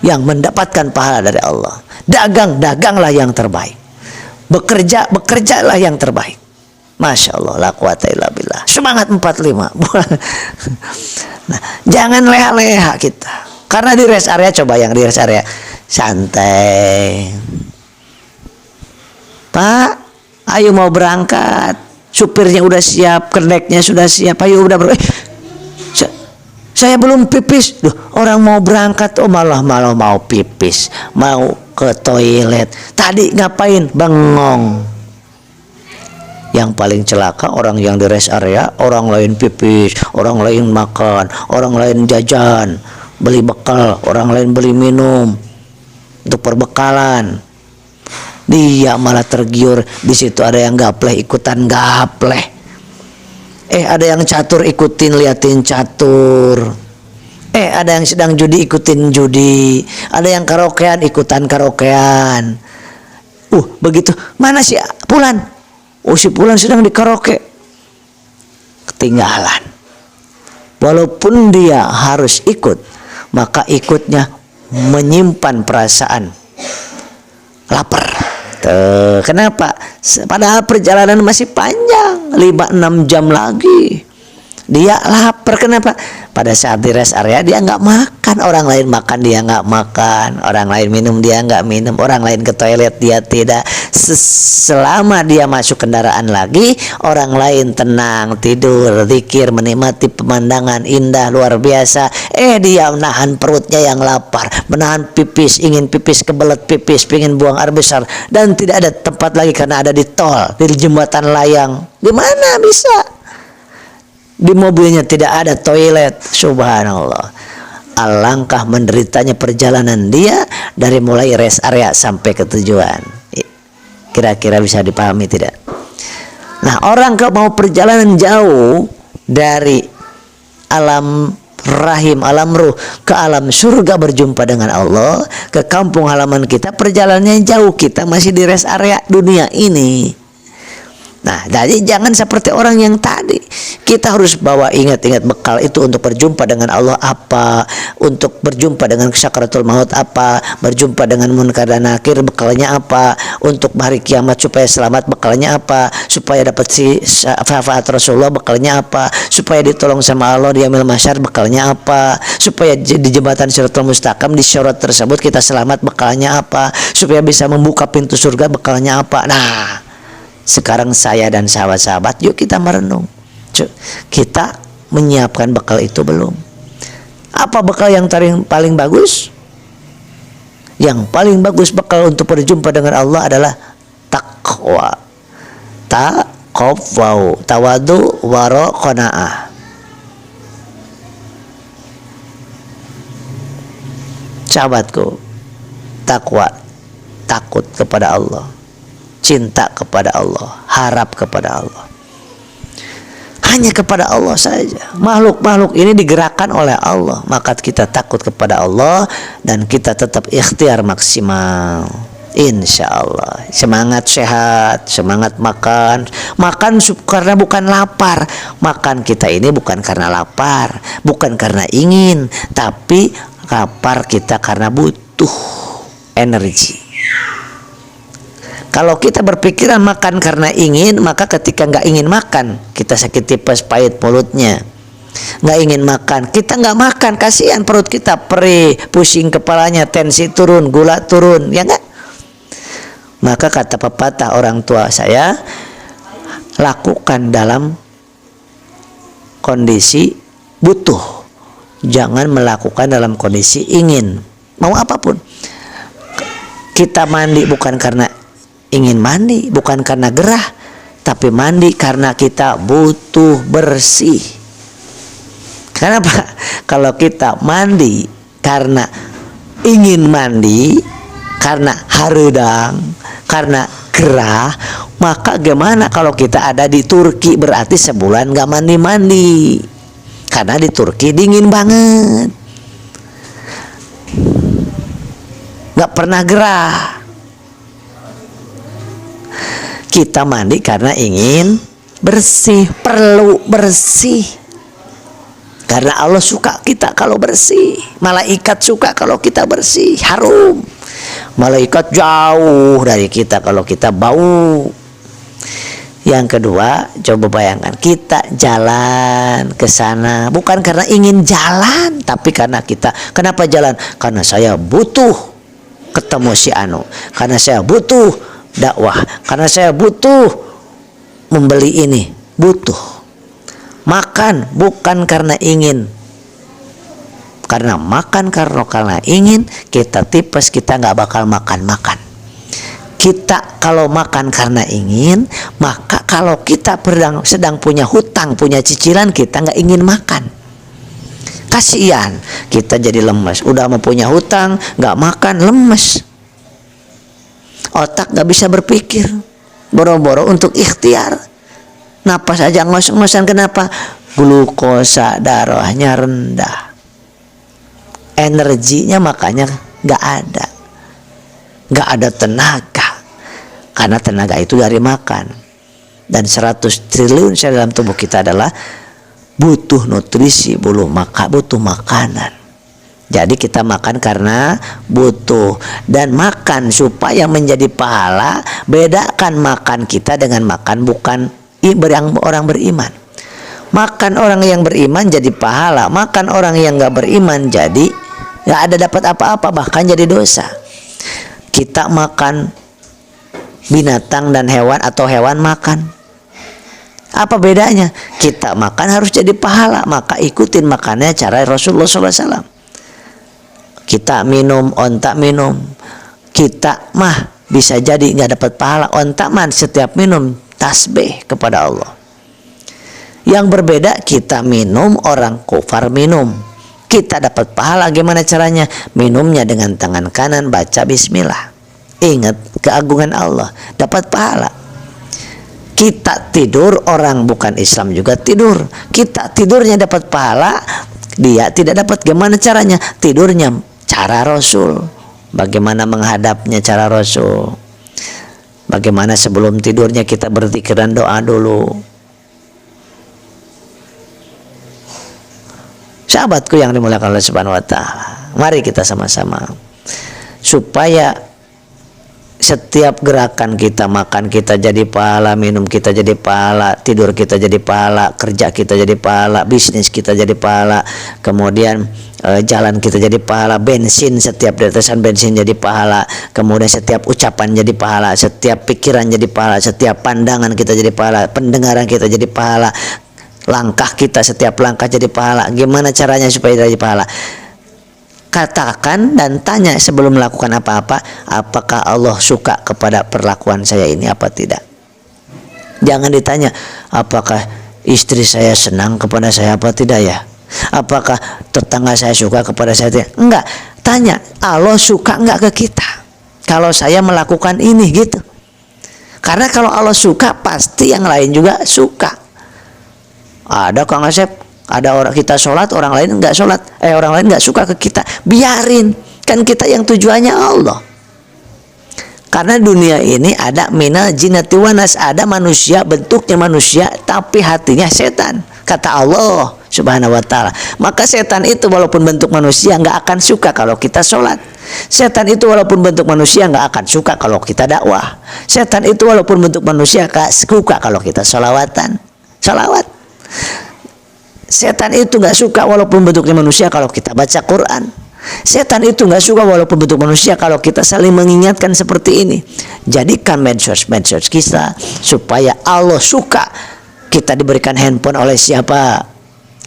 yang mendapatkan pahala dari Allah. Daganglah yang terbaik. Bekerjalah yang terbaik. Masya Allah, la quwata illa billah. Semangat 45. Nah, jangan leha-leha kita. Karena di rest area, coba yang di rest area santai. Pak, ayo mau berangkat. Supirnya udah siap, keneknya sudah siap. Ayo udah saya belum pipis. Duh, orang mau berangkat, malah mau pipis, mau ke toilet. Tadi ngapain? Bengong. Yang paling celaka orang yang di rest area, orang lain pipis, orang lain makan, orang lain jajan, beli bekal, orang lain beli minum untuk perbekalan. Dia malah tergiur. Di situ ada yang gapleh, ikutan gapleh. Ada yang catur, ikutin, liatin catur. Ada yang sedang judi ikutin judi, ada yang karaokean ikutan karaokean. Begitu. Mana si Pulan? Si Pulan sedang di karaoke. Ketinggalan. Walaupun dia harus ikut, maka ikutnya menyimpan perasaan lapar. Kenapa? Padahal perjalanan masih panjang, 5-6 jam lagi. Dia lapar. Kenapa? Pada saat di rest area dia nggak makan, orang lain makan dia nggak makan, orang lain minum dia nggak minum, orang lain ke toilet dia tidak. Selama dia masuk kendaraan lagi, orang lain tenang, tidur, zikir, menikmati pemandangan indah luar biasa. Dia menahan perutnya yang lapar, menahan pipis, ingin pipis, kebelet pipis, ingin buang air besar, dan tidak ada tempat lagi karena ada di tol, di jembatan layang. Gimana bisa? Di mobilnya tidak ada toilet. Subhanallah. Alangkah menderitanya perjalanan dia dari mulai rest area sampai ke tujuan. Kira-kira bisa dipahami tidak? Nah, orang kalau mau perjalanan jauh dari alam rahim, alam ruh ke alam surga berjumpa dengan Allah, ke kampung halaman kita, perjalanannya jauh, kita masih di rest area dunia ini. Nah, jadi jangan seperti orang yang tadi. Kita harus bawa, ingat-ingat bekal itu untuk berjumpa dengan Allah apa, untuk berjumpa dengan sakaratul maut apa, berjumpa dengan munkar dan nakir bekalnya apa, untuk hari kiamat supaya selamat bekalnya apa, supaya dapat syafaat Rasulullah bekalnya apa, supaya ditolong sama Allah di yaumil mahsyar bekalnya apa, supaya di jembatan Shiratal Mustaqim di syarat tersebut kita selamat bekalnya apa, supaya bisa membuka pintu surga bekalnya apa. Nah, sekarang saya dan sahabat-sahabat, yuk kita merenung. Kita menyiapkan bekal itu belum? Apa bekal yang paling bagus? Yang paling bagus bekal untuk berjumpa dengan Allah adalah takwa. Tawadu, waro, qanaah. Sahabatku, takwa, takut kepada Allah, cinta kepada Allah, harap kepada Allah. Hanya kepada Allah saja. Makhluk-makhluk ini digerakkan oleh Allah, maka kita takut kepada Allah dan kita tetap ikhtiar maksimal. Insya Allah. Semangat sehat, semangat makan. Makan karena bukan lapar. Makan kita ini bukan karena lapar, bukan karena ingin, tapi lapar kita karena butuh energi. Kalau kita berpikiran makan karena ingin, maka ketika nggak ingin makan, kita sakit tipes, pahit mulutnya. Nggak ingin makan, kita nggak makan, kasihan perut kita, perih, pusing kepalanya, tensi turun, gula turun, ya nggak? Maka kata pepatah orang tua saya, lakukan dalam kondisi butuh, jangan melakukan dalam kondisi ingin. Mau apapun, kita mandi bukan karena ingin mandi, bukan karena gerah, tapi mandi karena kita butuh bersih. Kenapa? Kalau kita mandi karena ingin mandi, karena harudang, karena gerah, maka gimana kalau kita ada di Turki berarti sebulan gak mandi-mandi? Karena di Turki dingin banget, gak pernah gerah. Kita mandi karena ingin bersih, perlu bersih. Karena Allah suka kita kalau bersih. Malaikat suka kalau kita bersih, harum. Malaikat jauh dari kita kalau kita bau. Yang kedua, coba bayangkan kita jalan ke sana bukan karena ingin jalan, tapi karena kita. Kenapa jalan? Karena saya butuh ketemu si Anu. Karena saya butuh dakwah, karena saya butuh membeli ini, butuh makan bukan karena ingin. Karena makan karena ingin, kita tipes, kita nggak bakal makan. Kita kalau makan karena ingin, maka kalau kita sedang punya hutang, punya cicilan, kita nggak ingin makan. Kasihan, kita jadi lemes. Udah mau punya hutang, nggak makan, lemes. Otak gak bisa berpikir, boro-boro untuk ikhtiar. Napas aja ngos-ngosan. Kenapa? Glukosa darahnya rendah. energinya makanya nggak ada tenaga, karena tenaga itu dari makan. Dan 100 triliun sel dalam tubuh kita adalah butuh nutrisi, butuh makanan. Jadi kita makan karena butuh, dan makan supaya menjadi pahala. Bedakan makan kita dengan makan bukan orang beriman. Makan orang yang beriman jadi pahala, makan orang yang nggak beriman jadi nggak ada dapat apa-apa, bahkan jadi dosa. Kita makan binatang dan hewan, atau hewan makan, apa bedanya? Kita makan harus jadi pahala, maka ikutin makannya cara Rasulullah SAW. Kita minum, onta minum, kita mah bisa jadi nggak dapat pahala. Onta mah setiap minum tasbih kepada Allah. Yang berbeda, kita minum, orang kufar minum, kita dapat pahala. Gimana caranya? Minumnya dengan tangan kanan, baca bismillah, ingat keagungan Allah, dapat pahala. Kita tidur, orang bukan Islam juga tidur, kita tidurnya dapat pahala, dia tidak dapat. Gimana caranya? Tidurnya cara Rasul. Bagaimana menghadapnya cara Rasul? Bagaimana sebelum tidurnya kita berzikir dan doa dulu. Sahabatku yang dimuliakan Allah Subhanahu wa taala, mari kita sama-sama supaya setiap gerakan kita, makan kita jadi pahala, minum kita jadi pahala, tidur kita jadi pahala, kerja kita jadi pahala, bisnis kita jadi pahala, kemudian jalan kita jadi pahala, bensin, setiap tetesan bensin jadi pahala, kemudian setiap ucapan jadi pahala, setiap pikiran jadi pahala, setiap pandangan kita jadi pahala, pendengaran kita jadi pahala, langkah kita, setiap langkah jadi pahala. Gimana caranya supaya jadi pahala? Katakan dan tanya sebelum melakukan apa-apa, apakah Allah suka kepada perlakuan saya ini apa tidak? Jangan ditanya, apakah istri saya senang kepada saya apa tidak ya? Apakah tetangga saya suka kepada saya tidak? Enggak, tanya Allah suka enggak ke kita kalau saya melakukan ini, gitu. Karena kalau Allah suka, pasti yang lain juga suka. Ada Kang Asep, ada orang kita sholat, orang lain nggak sholat, orang lain nggak suka ke kita, biarin, kan kita yang tujuannya Allah. Karena dunia ini ada minal jinnati wanas, ada manusia, bentuknya manusia tapi hatinya setan, kata Allah Subhanahu wa taala. Maka setan itu walaupun bentuk manusia nggak akan suka kalau kita sholat. Setan itu walaupun bentuk manusia nggak akan suka kalau kita dakwah. Setan itu walaupun bentuk manusia nggak suka kalau kita sholawat. Setan itu nggak suka walaupun bentuknya manusia kalau kita baca Quran. Setan itu nggak suka walaupun bentuk manusia kalau kita saling mengingatkan seperti ini. Jadikan medsos kita supaya Allah suka. Kita diberikan handphone oleh siapa?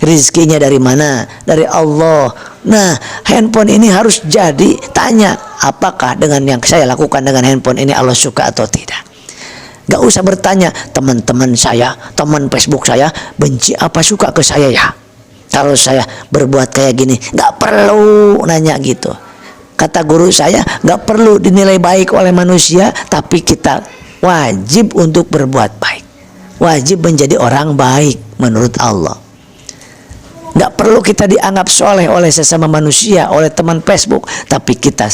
Rizkinya dari mana? Dari Allah. Nah, handphone ini harus jadi tanya, apakah dengan yang saya lakukan dengan handphone ini Allah suka atau tidak? Gak usah bertanya, teman-teman saya, teman Facebook saya benci apa suka ke saya ya? Kalau saya berbuat kayak gini, gak perlu nanya gitu. Kata guru saya, gak perlu dinilai baik oleh manusia, tapi kita wajib untuk berbuat baik. Wajib menjadi orang baik menurut Allah. Gak perlu kita dianggap soleh oleh sesama manusia, oleh teman Facebook, tapi kita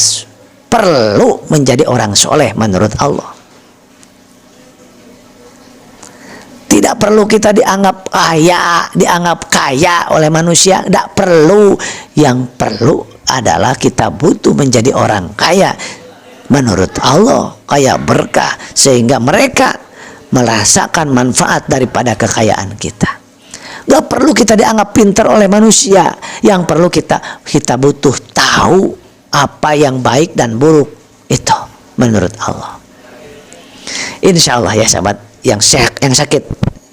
perlu menjadi orang soleh menurut Allah. Tidak perlu kita dianggap kaya oleh manusia, tidak perlu. Yang perlu adalah kita butuh menjadi orang kaya menurut Allah, kaya berkah, sehingga mereka merasakan manfaat daripada kekayaan kita. Gak perlu kita dianggap pintar oleh manusia. Yang perlu kita butuh tahu apa yang baik dan buruk itu menurut Allah. Insya Allah ya sahabat yang sehat, yang sakit,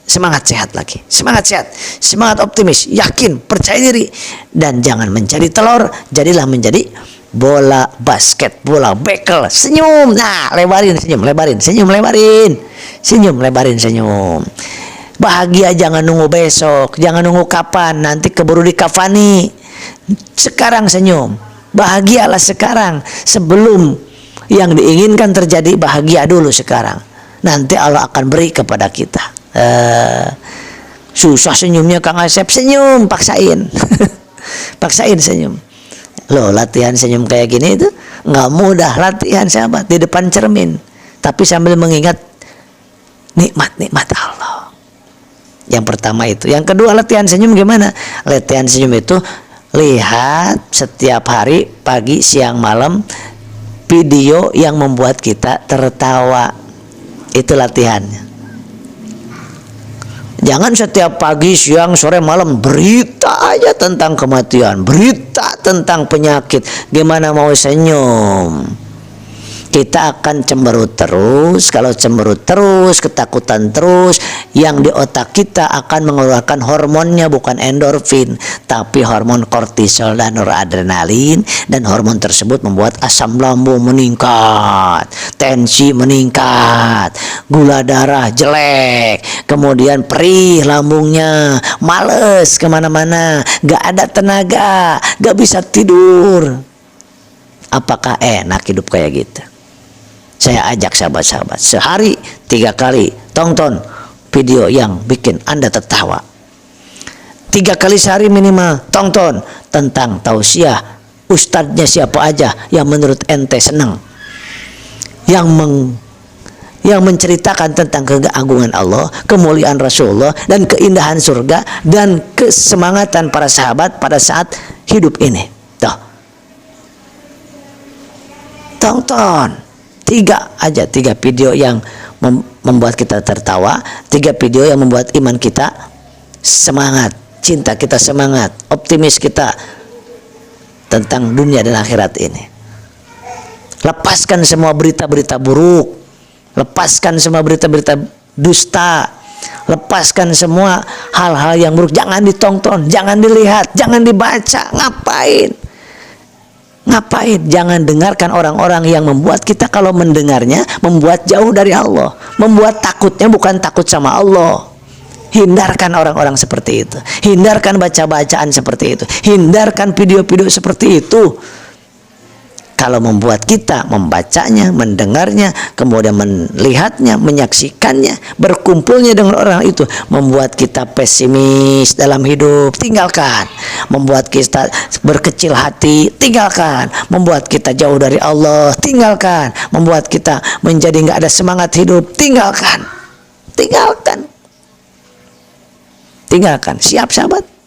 semangat sehat lagi, semangat sehat, semangat optimis, yakin, percaya diri, dan jangan menjadi telur, jadilah menjadi bola basket, bola bekel. Senyum, nah lebarin senyum, senyum. Bahagia jangan nunggu besok, jangan nunggu kapan nanti keburu dikafani. Sekarang senyum, bahagialah sekarang sebelum yang diinginkan terjadi. Bahagia dulu sekarang, nanti Allah akan beri kepada kita. Susah senyumnya Kang Asep, senyum, paksain paksain senyum. Loh, latihan senyum kayak gini itu nggak mudah. Latihan sahabat di depan cermin, tapi sambil mengingat nikmat-nikmat Allah. Yang pertama itu. Yang kedua, latihan senyum gimana? Latihan senyum itu lihat setiap hari pagi, siang, malam video yang membuat kita tertawa. Itu latihannya. Jangan setiap pagi, siang, sore, malam berita aja tentang kematian, berita tentang penyakit. Gimana mau senyum? Kita akan cemberut terus. Kalau cemberut terus, ketakutan terus, yang di otak kita akan mengeluarkan hormonnya bukan endorfin, tapi hormon kortisol dan noradrenalin, dan hormon tersebut membuat asam lambung meningkat, tensi meningkat, gula darah jelek, kemudian perih lambungnya, males kemana-mana, gak ada tenaga, gak bisa tidur. Apakah enak hidup kayak gitu? Saya ajak sahabat-sahabat sehari 3 kali tonton video yang bikin Anda tertawa. 3 kali sehari minimal tonton tentang tausiah ustadznya siapa aja yang menurut ente senang, yang menceritakan tentang keagungan Allah, kemuliaan Rasulullah, dan keindahan surga, dan kesemangatan para sahabat pada saat hidup ini. Tuh, tonton 3 video yang membuat kita tertawa, 3 video yang membuat iman kita semangat, cinta kita semangat, optimis kita tentang dunia dan akhirat ini. Lepaskan semua berita-berita buruk, lepaskan semua berita-berita dusta, lepaskan semua hal-hal yang buruk. Jangan ditonton, jangan dilihat, jangan dibaca. Ngapain? Jangan dengarkan orang-orang yang membuat kita, kalau mendengarnya membuat jauh dari Allah, membuat takutnya bukan takut sama Allah. Hindarkan orang-orang seperti itu, hindarkan baca-bacaan seperti itu, hindarkan video-video seperti itu. Kalau membuat kita membacanya, mendengarnya, kemudian melihatnya, menyaksikannya, berkumpulnya dengan orang itu membuat kita pesimis dalam hidup, tinggalkan. Membuat kita berkecil hati, tinggalkan. Membuat kita jauh dari Allah, tinggalkan. Membuat kita menjadi nggak ada semangat hidup, tinggalkan. Tinggalkan. Siap sahabat?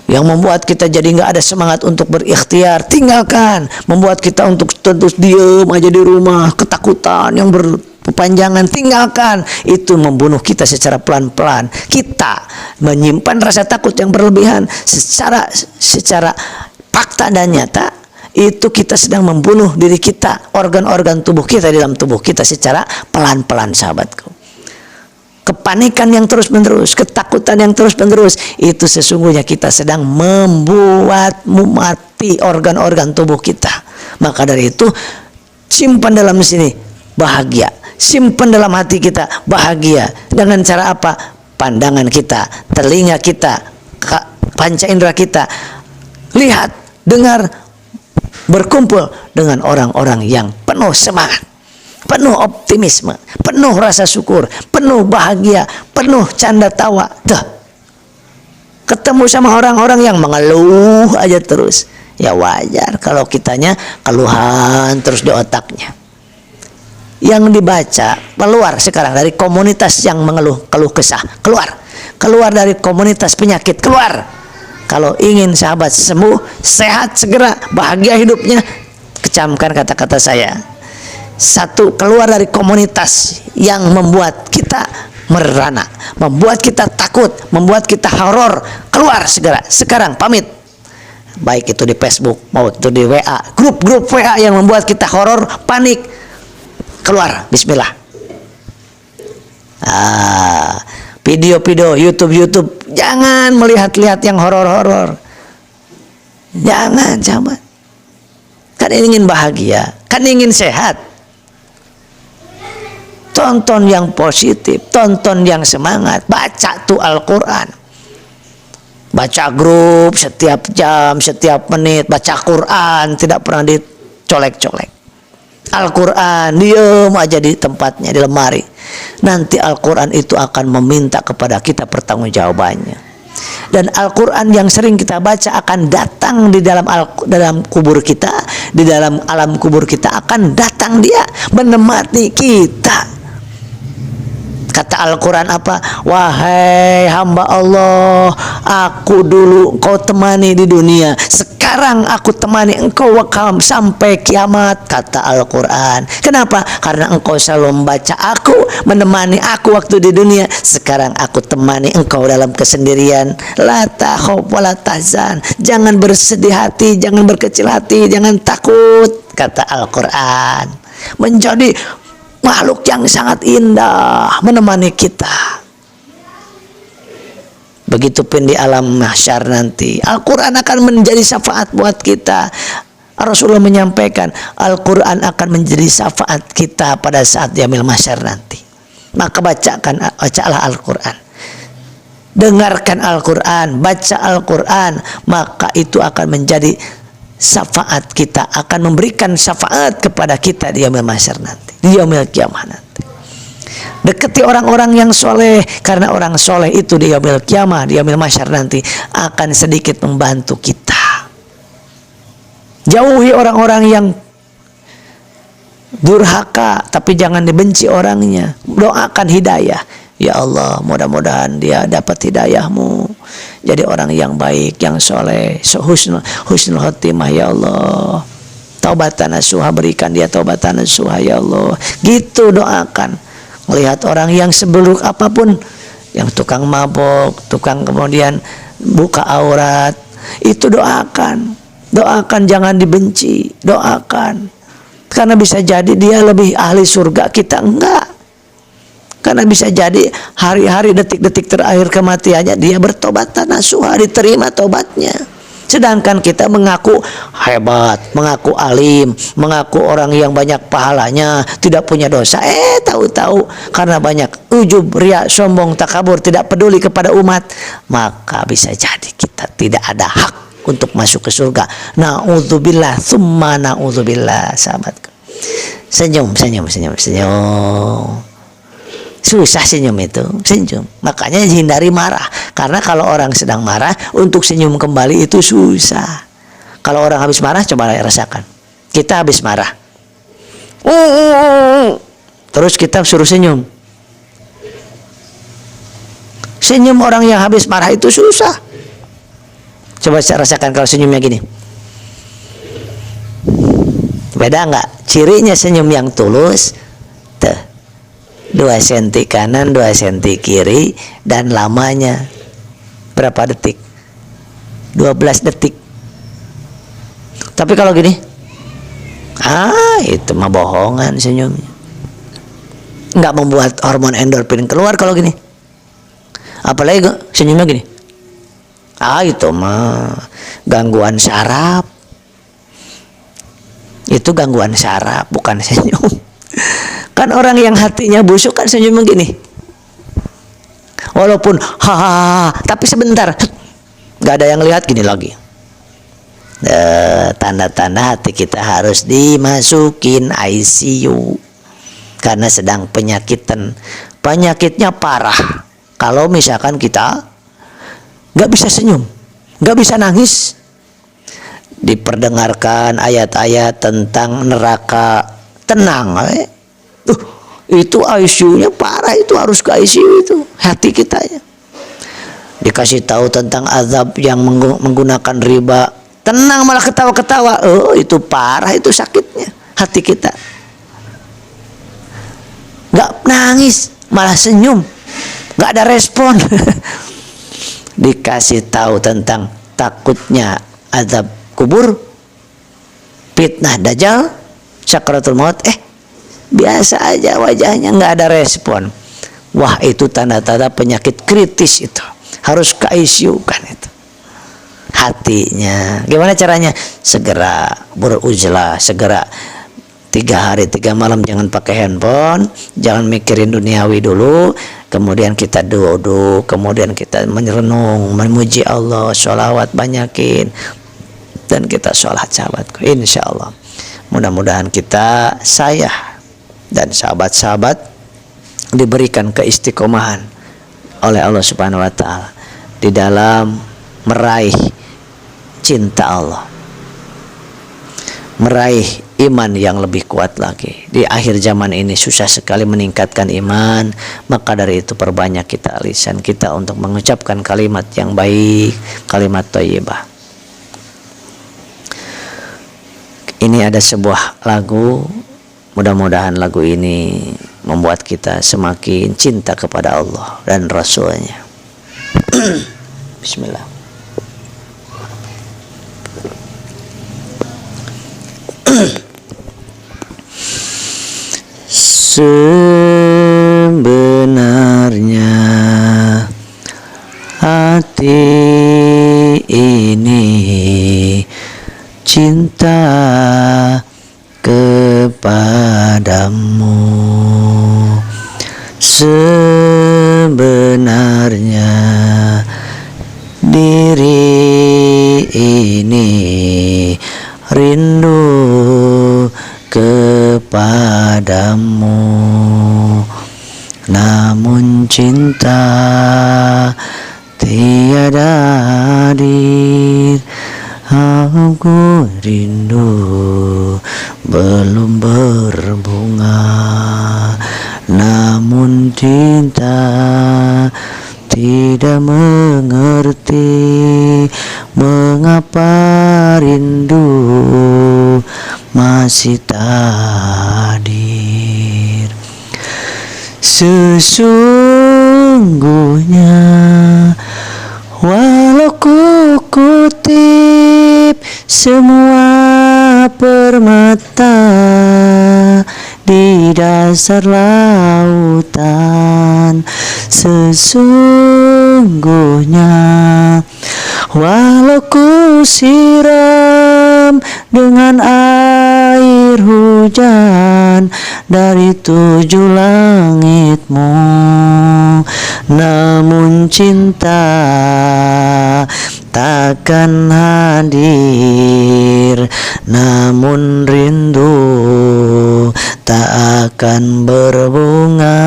Yang membuat kita jadi nggak ada semangat untuk berikhtiar, tinggalkan. Membuat kita untuk terus diem aja di rumah, ketakutan yang berkepanjangan, tinggalkan. Itu membunuh kita secara pelan-pelan. Kita menyimpan rasa takut yang berlebihan secara fakta dan nyata. Itu kita sedang membunuh diri kita, organ-organ tubuh kita di dalam tubuh kita secara pelan-pelan, sahabatku. Kepanikan yang terus-menerus, ketakutan yang terus-menerus, itu sesungguhnya kita sedang membuat mati organ-organ tubuh kita. Maka dari itu, simpan dalam sini bahagia, simpan dalam hati kita bahagia. Dengan cara apa? Pandangan kita, telinga kita, panca indera kita, lihat, dengar, berkumpul dengan orang-orang yang penuh semangat, penuh optimisme, penuh rasa syukur, penuh bahagia, penuh canda tawa. Ketemu sama orang-orang yang mengeluh aja terus, ya wajar kalau kitanya keluhan terus di otaknya. Yang dibaca keluar sekarang dari komunitas yang mengeluh, keluh kesah, keluar dari komunitas penyakit, keluar. Kalau ingin sahabat sembuh, sehat segera, bahagia hidupnya, kecamkan kata-kata saya. 1, keluar dari komunitas yang membuat kita merana, membuat kita takut, membuat kita horor. Keluar segera, sekarang pamit. Baik itu di Facebook maupun itu di WA, grup-grup WA yang membuat kita horor, panik. Keluar, bismillah. Video-video YouTube, jangan melihat-lihat yang horor-horor. Jangan, sahabat. Kan ingin bahagia, kan ingin sehat. Tonton yang positif, tonton yang semangat, baca tuh Al-Quran. Baca grup setiap jam, setiap menit, baca Quran, tidak pernah dicolek-colek. Al-Quran, diam aja di tempatnya, di lemari. Nanti Al-Quran itu akan meminta kepada kita pertanggungjawabannya. Dan Al-Quran yang sering kita baca akan datang di dalam kubur kita, di dalam alam kubur kita akan datang dia menemani kita. Kata Al-Quran apa? Wahai hamba Allah, aku dulu kau temani di dunia, sekarang aku temani engkau sampai kiamat. Kata Al-Quran. Kenapa? Karena engkau selalu membaca aku, menemani aku waktu di dunia. Sekarang aku temani engkau dalam kesendirian. La takhaf wa la tahzan. Jangan bersedih hati, jangan berkecil hati, jangan takut. Kata Al-Quran. Menjadi makhluk yang sangat indah menemani kita. Begitupun di alam mahsyar nanti, Al-Quran akan menjadi syafaat buat kita. Rasulullah menyampaikan Al-Quran akan menjadi syafaat kita pada saat yaumil mahsyar nanti. Maka bacalah Al-Quran, dengarkan Al-Quran, baca Al-Quran, maka itu akan menjadi syafaat kita, akan memberikan syafaat kepada kita di yaumil mahsyar nanti, di yaumil kiamah nanti. Dekati orang-orang yang soleh, karena orang soleh itu di yaumil kiamah, di yaumil mahsyar nanti akan sedikit membantu kita. Jauhi orang-orang yang durhaka, tapi jangan dibenci orangnya. Doakan hidayah. Ya Allah, mudah-mudahan dia dapat hidayahmu, jadi orang yang baik, yang soleh, husnul khotimah ya Allah. Taubatan nasuha, berikan dia taubatan nasuha ya Allah. Gitu doakan. Melihat orang yang seburuk apapun, yang tukang mabok, tukang kemudian buka aurat, itu doakan. Doakan, jangan dibenci, doakan. Karena bisa jadi dia lebih ahli surga, kita enggak. Karena bisa jadi hari-hari, detik-detik terakhir kematiannya dia bertobat nasuha, diterima tobatnya. Sedangkan kita mengaku hebat, mengaku alim, mengaku orang yang banyak pahalanya, tidak punya dosa. Tahu-tahu karena banyak ujub, riya, sombong, takabur, tidak peduli kepada umat, maka bisa jadi kita tidak ada hak untuk masuk ke surga. Na'udzubillah, tsumma na'udzubillah, sahabatku. Senyum. Susah senyum itu, senyum. Makanya hindari marah. Karena kalau orang sedang marah, untuk senyum kembali itu susah. Kalau orang habis marah, coba rasakan. Kita habis marah, terus kita suruh senyum. Senyum orang yang habis marah itu susah. Coba saya rasakan kalau senyumnya gini. Beda nggak? Cirinya senyum yang tulus, 2 senti kanan, 2 senti kiri, dan lamanya berapa detik? 12 detik. Tapi kalau gini, itu mah bohongan senyumnya. Nggak membuat hormon endorfin keluar kalau gini. Apalagi senyumnya gini. Itu mah gangguan saraf. Itu gangguan saraf, bukan senyum. Kan orang yang hatinya busuk kan senyum begini. Walaupun tapi sebentar, nggak ada yang lihat, gini lagi. Tanda-tanda hati kita harus dimasukin ICU karena sedang penyakitnya parah. Kalau misalkan kita nggak bisa senyum, nggak bisa nangis, diperdengarkan ayat-ayat tentang neraka, tenang, itu ICU-nya parah, itu harus ke ICU itu hati kita ya. Dikasih tahu tentang azab yang menggunakan riba, tenang malah ketawa-ketawa. Itu parah, itu sakitnya hati kita. Nggak nangis, malah senyum, nggak ada respon. Dikasih tahu tentang takutnya azab kubur, fitnah dajjal, sakratul maut, biasa aja wajahnya, nggak ada respon. Wah, itu tanda-tanda penyakit kritis, itu harus ke ICU kan itu. Hatinya gimana caranya? Segera beruzlah, segera 3 hari 3 malam jangan pakai handphone, jangan mikirin duniawi dulu, kemudian kita duduk, kemudian kita merenung, memuji Allah, sholawat banyakin, dan kita sholat, sahabatku. Insya Allah mudah-mudahan saya dan sahabat-sahabat diberikan keistiqomahan oleh Allah Subhanahu wa taala di dalam meraih cinta Allah, meraih iman yang lebih kuat lagi. Di akhir zaman ini susah sekali meningkatkan iman, maka dari itu perbanyak kita lisan kita untuk mengucapkan kalimat yang baik, kalimat thayyibah. Ini ada sebuah lagu, mudah-mudahan lagu ini membuat kita semakin cinta kepada Allah dan Rasul-Nya. Bismillah. Sebenarnya hati ini cinta kepadamu. Sebenarnya diri ini rindu kepadamu, namun cinta tiada hadir. Aku rindu belum berbunga, namun cinta tidak mengerti mengapa rindu masih tak hadir. Sesungguhnya walau ku kutip semua permata di dasar lautan, sesungguhnya walau ku siram dengan air hujan dari 7 langitmu, namun cinta takkan hadir, namun rindu tak akan berbunga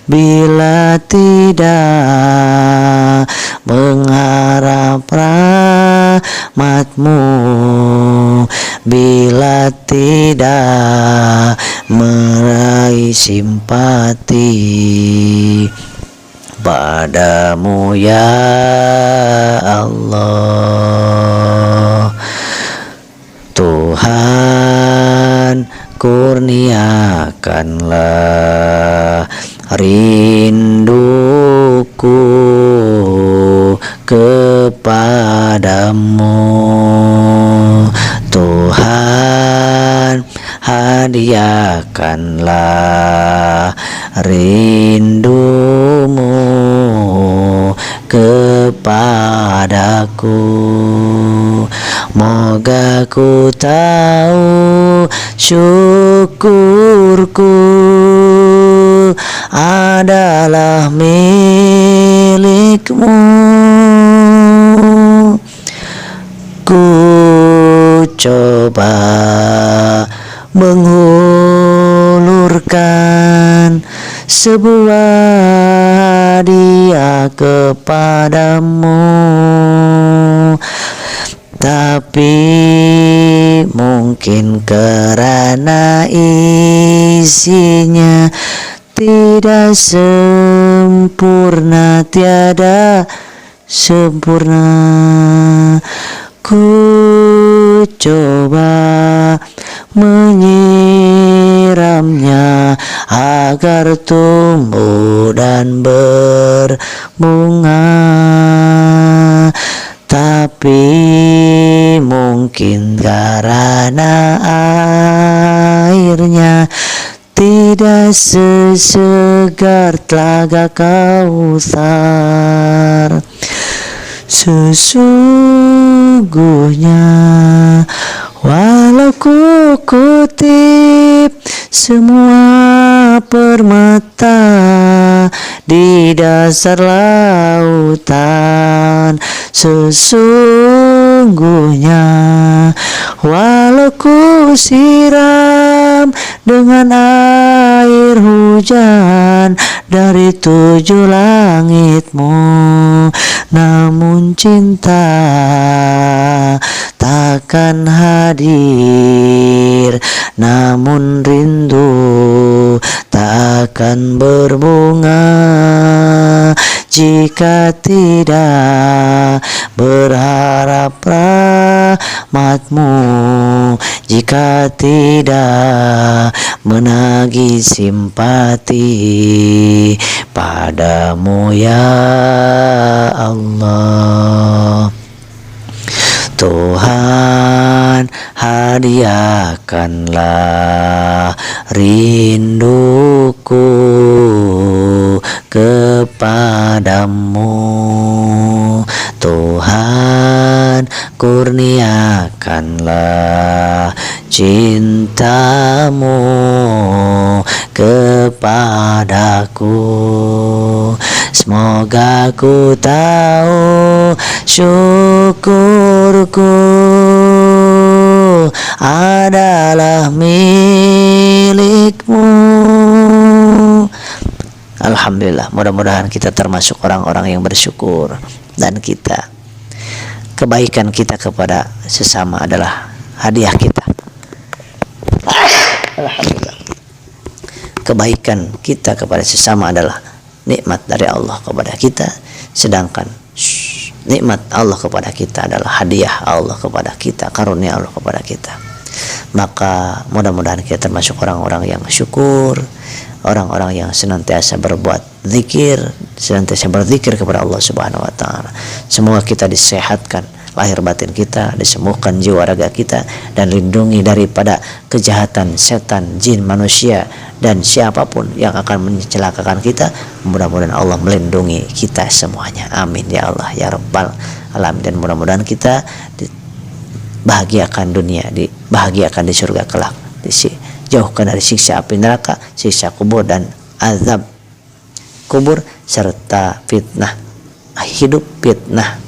bila tidak mengharap rahmatmu, bila tidak meraih simpati padamu ya Allah. Tuhan, kurniakanlah rinduku kepadamu. Tuhan, hadiahkanlah rindumu kepadaku. Moga ku tahu syukurku adalah milikmu. Ku coba mengulurkan sebuah hadiah kepadamu, tapi mungkin karena isinya tidak sempurna, tiada sempurna. Ku coba menyiramnya agar tumbuh dan berbunga, tapi mungkin karena airnya tidak sesegar telaga Kautsar. Sesungguhnya walau ku kutip semua permata di dasar lautan, sesungguhnya walau ku siram disiram dengan air hujan dari 7 langitmu. Namun cinta takkan hadir, namun rindu takkan berbunga jika tidak berharap rahmatmu, jika tidak menagih simpati padamu ya Allah. Tuhan, hadiahkanlah rinduku kepadamu. Tuhan, kurniakanlah cintamu kepadaku. Semoga ku tahu syukurku adalah milikmu. Alhamdulillah, mudah-mudahan kita termasuk orang-orang yang bersyukur, dan kita, kebaikan kita kepada sesama adalah hadiah kita. Alhamdulillah, kebaikan kita kepada sesama adalah nikmat dari Allah kepada kita, sedangkan nikmat Allah kepada kita adalah hadiah Allah kepada kita, karunia Allah kepada kita. Maka mudah-mudahan kita termasuk orang-orang yang syukur, orang-orang yang senantiasa berbuat zikir, senantiasa berzikir kepada Allah Subhanahu wa taala. Semoga kita disehatkan lahir batin kita, disembuhkan jiwa raga kita, dan lindungi daripada kejahatan setan, jin, manusia, dan siapapun yang akan mencelakakan kita. Mudah-mudahan Allah melindungi kita semuanya. Amin ya Allah ya Rabbal alamin. Dan mudah-mudahan kita bahagiakan dunia, bahagiakan di surga kelak, jauhkan dari siksa api neraka, siksa kubur dan azab kubur, serta fitnah hidup, fitnah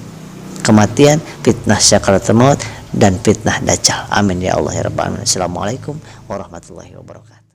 kematian, fitnah sakaratul maut, dan fitnah dajjal. Amin ya Allah ya Rabbal alamin. Assalamualaikum warahmatullahi wabarakatuh.